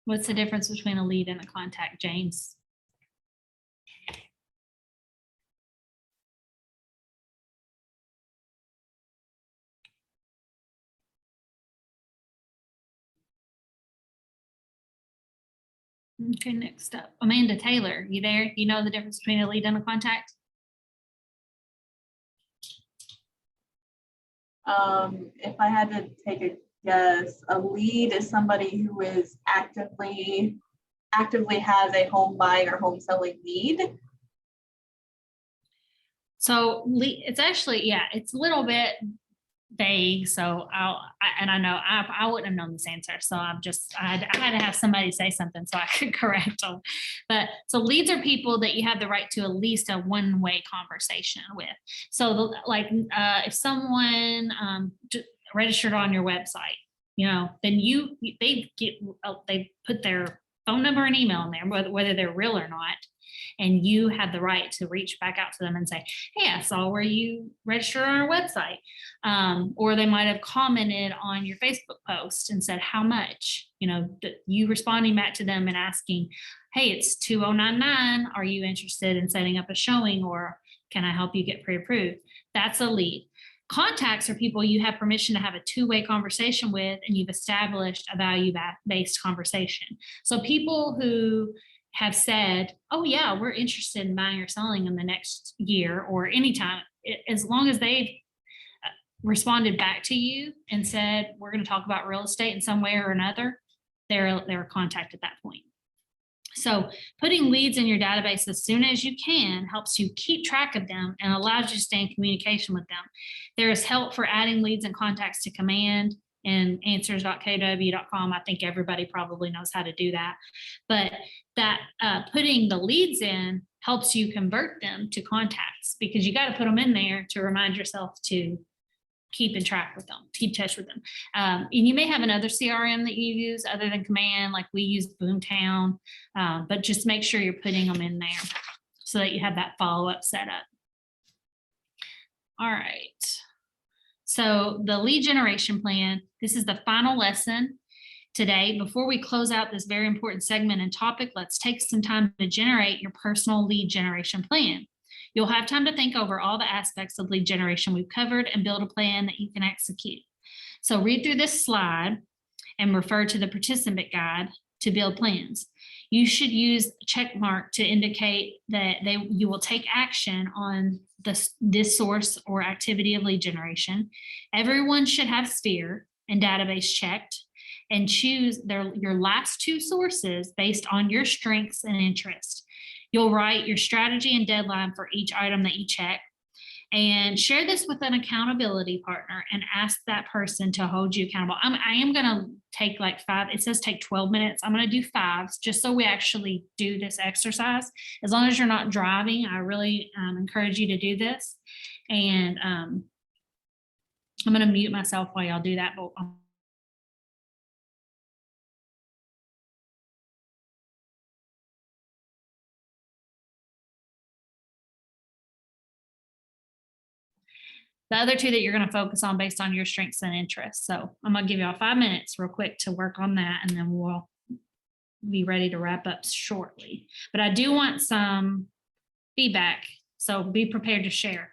What's the difference between a lead and a contact, James? Okay, next up, Amanda Taylor, you there? You know the difference between a lead and a contact? If I had to take a guess, a lead is somebody who is actively has a home buying or home selling need. So it's actually, yeah, it's a little bit vague. So I know I wouldn't have known this answer. So I had to have somebody say something so I could correct them. But so leads are people that you have the right to at least a one-way conversation with. So if someone registered on your website, then they put their phone number and email in there, whether they're real or not. And you have the right to reach back out to them and say, hey, I saw where you registered on our website. Or they might have commented on your Facebook post and said, how much? You responding back to them and asking, hey, it's 2099. Are you interested in setting up a showing or can I help you get pre-approved? That's a lead. Contacts are people you have permission to have a two-way conversation with and you've established a value-based conversation. So people who have said, oh yeah, we're interested in buying or selling in the next year or anytime, as long as they've responded back to you and said, we're going to talk about real estate in some way or another, they're a contact at that point. So putting leads in your database as soon as you can helps you keep track of them and allows you to stay in communication with them. There is help for adding leads and contacts to command and answers.kw.com. I think everybody probably knows how to do that. But that putting the leads in helps you convert them to contacts because you got to put them in there to remind yourself to keep in track with them, keep touch with them. And you may have another CRM that you use other than Command, like we use Boomtown, but just make sure you're putting them in there so that you have that follow-up set up. All right. So the lead generation plan, this is the final lesson today. Before we close out this very important segment and topic, let's take some time to generate your personal lead generation plan. You'll have time to think over all the aspects of lead generation we've covered and build a plan that you can execute. So read through this slide and refer to the participant guide to build plans. You should use a check mark to indicate that you will take action on this source or activity of lead generation. Everyone should have sphere and database checked and choose your last two sources based on your strengths and interests. You'll write your strategy and deadline for each item that you check and share this with an accountability partner and ask that person to hold you accountable. I am going to take like 5, it says take 12 minutes. I'm going to do 5 just so we actually do this exercise. As long as you're not driving, I really encourage you to do this. And I'm going to mute myself while y'all do that. But the other two that you're going to focus on based on your strengths and interests. So I'm going to give y'all 5 minutes real quick to work on that, and then we'll be ready to wrap up shortly. But I do want some feedback, so be prepared to share.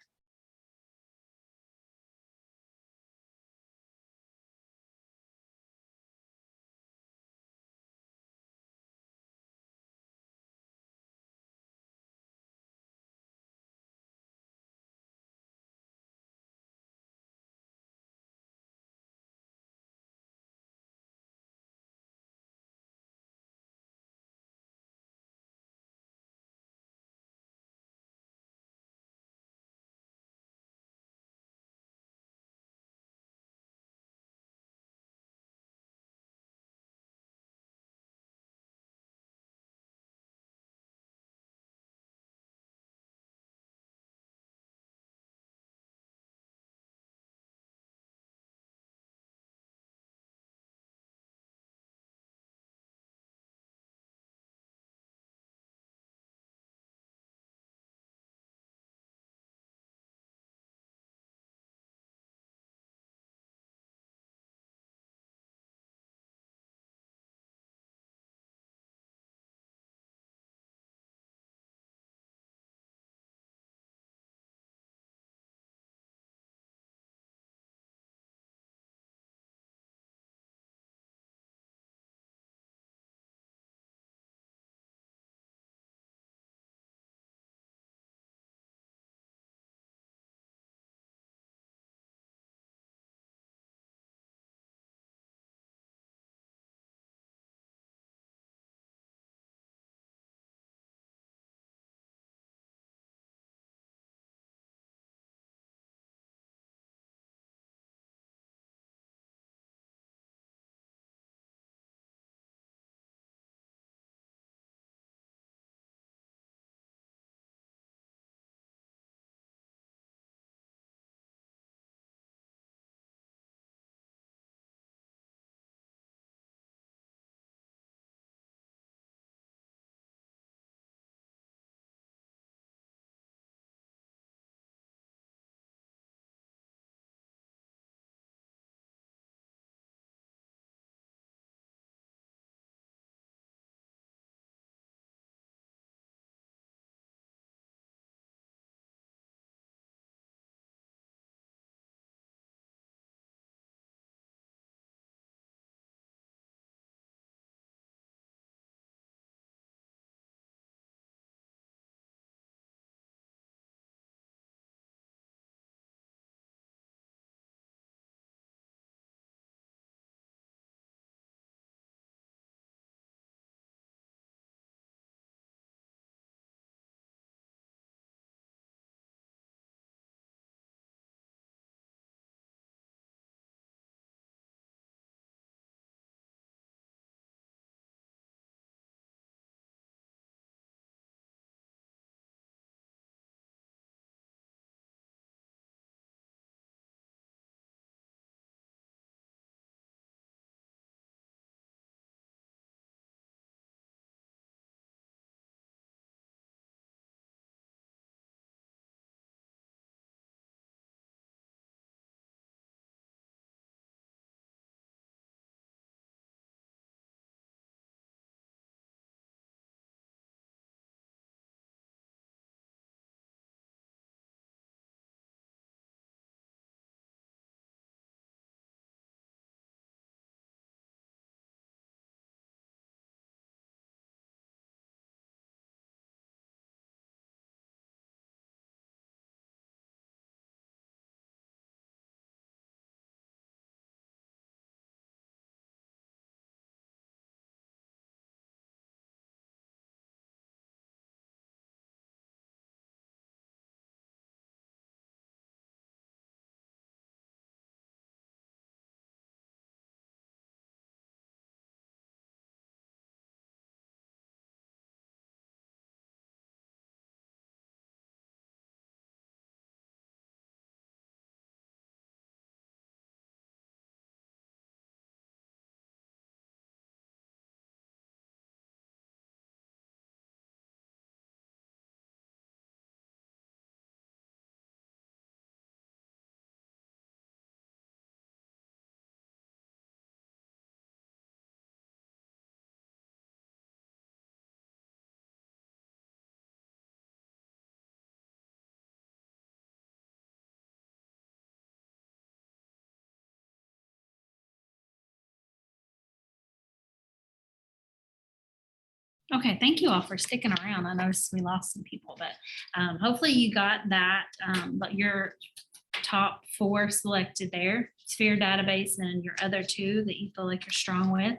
Okay, thank you all for sticking around. I noticed we lost some people, but hopefully you got that. But your top 4 selected there, Sphere database and your other 2 that you feel like you're strong with.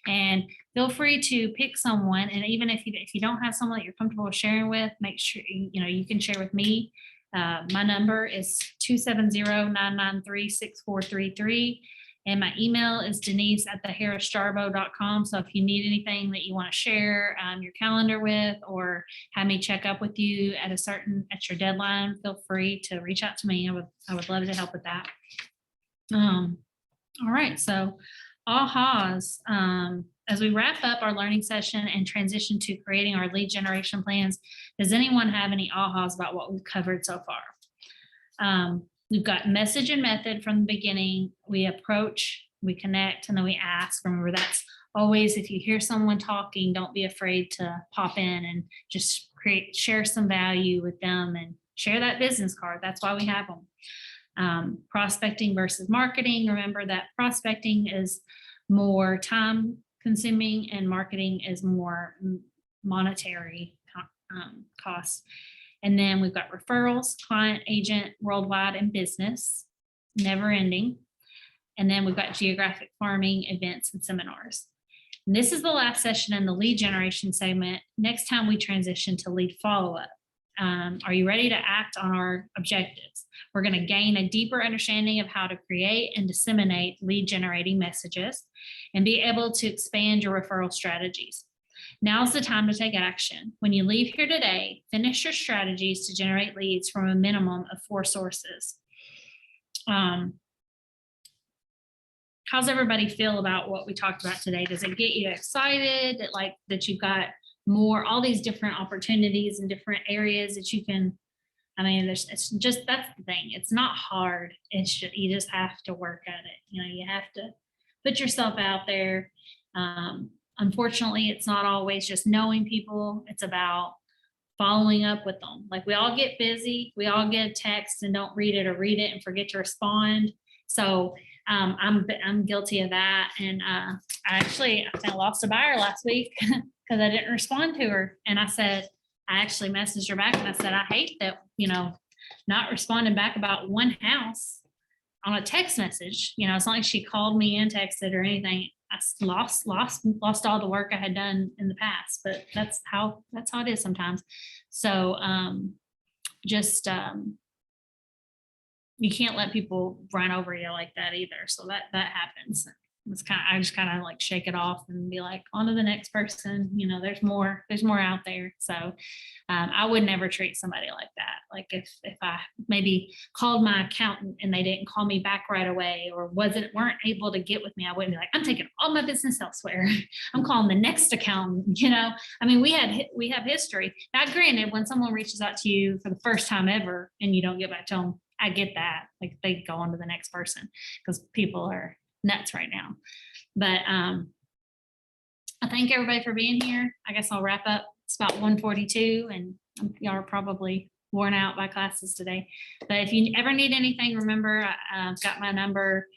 And feel free to pick someone. And even if you don't have someone that you're comfortable sharing with, make sure you can share with me. My number is 270-993-6433. And my email is denise@theharrisjarbo.com. So if you need anything that you want to share your calendar with, or have me check up with you at your deadline, feel free to reach out to me. I would love to help with that. All right, so ahas. As we wrap up our learning session and transition to creating our lead generation plans, does anyone have any ahas about what we've covered so far? We've got message and method from the beginning. We approach, we connect, and then we ask. Remember, that's always, if you hear someone talking, don't be afraid to pop in and just share some value with them and share that business card. That's why we have them. Prospecting versus marketing. Remember that prospecting is more time consuming and marketing is more monetary costs. And then we've got referrals, client, agent, worldwide, and business, never ending. And then we've got geographic farming, events, and seminars. And this is the last session in the lead generation segment. Next time we transition to lead follow-up. Are you ready to act on our objectives? We're going to gain a deeper understanding of how to create and disseminate lead generating messages and be able to expand your referral strategies. Now's the time to take action. When you leave here today, finish your strategies to generate leads from a minimum of 4 sources. How's everybody feel about what we talked about today? Does it get you excited that you've got all these different opportunities in different areas that you can, it's just, that's the thing. It's not hard. It's just, you just have to work at it. You have to put yourself out there. Unfortunately, it's not always just knowing people. It's about following up with them. Like, we all get busy. We all get a text and don't read it, or read it and forget to respond. So I'm guilty of that. And I lost a buyer last week because I didn't respond to her. And I actually messaged her back and I said, I hate that, not responding back about one house on a text message. It's not like she called me and texted or anything. I lost all the work I had done in the past, but that's how it is sometimes. So you can't let people run over you like that either. So that happens. I just kind of like shake it off and be like, on to the next person. There's more out there. So I would never treat somebody like that. Like if I maybe called my accountant and they didn't call me back right away, or weren't able to get with me, I wouldn't be like, I'm taking all my business elsewhere. I'm calling the next accountant. We have history. Now, granted, when someone reaches out to you for the first time ever and you don't get back to them, I get that. Like, they go on to the next person because people are nuts right now. But I thank everybody for being here. I guess I'll wrap up. It's about 1:42 and y'all are probably worn out by classes today. But if you ever need anything, remember, I've got my number.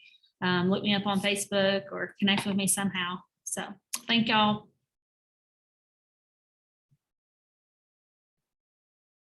Look me up on Facebook or connect with me somehow. So thank y'all.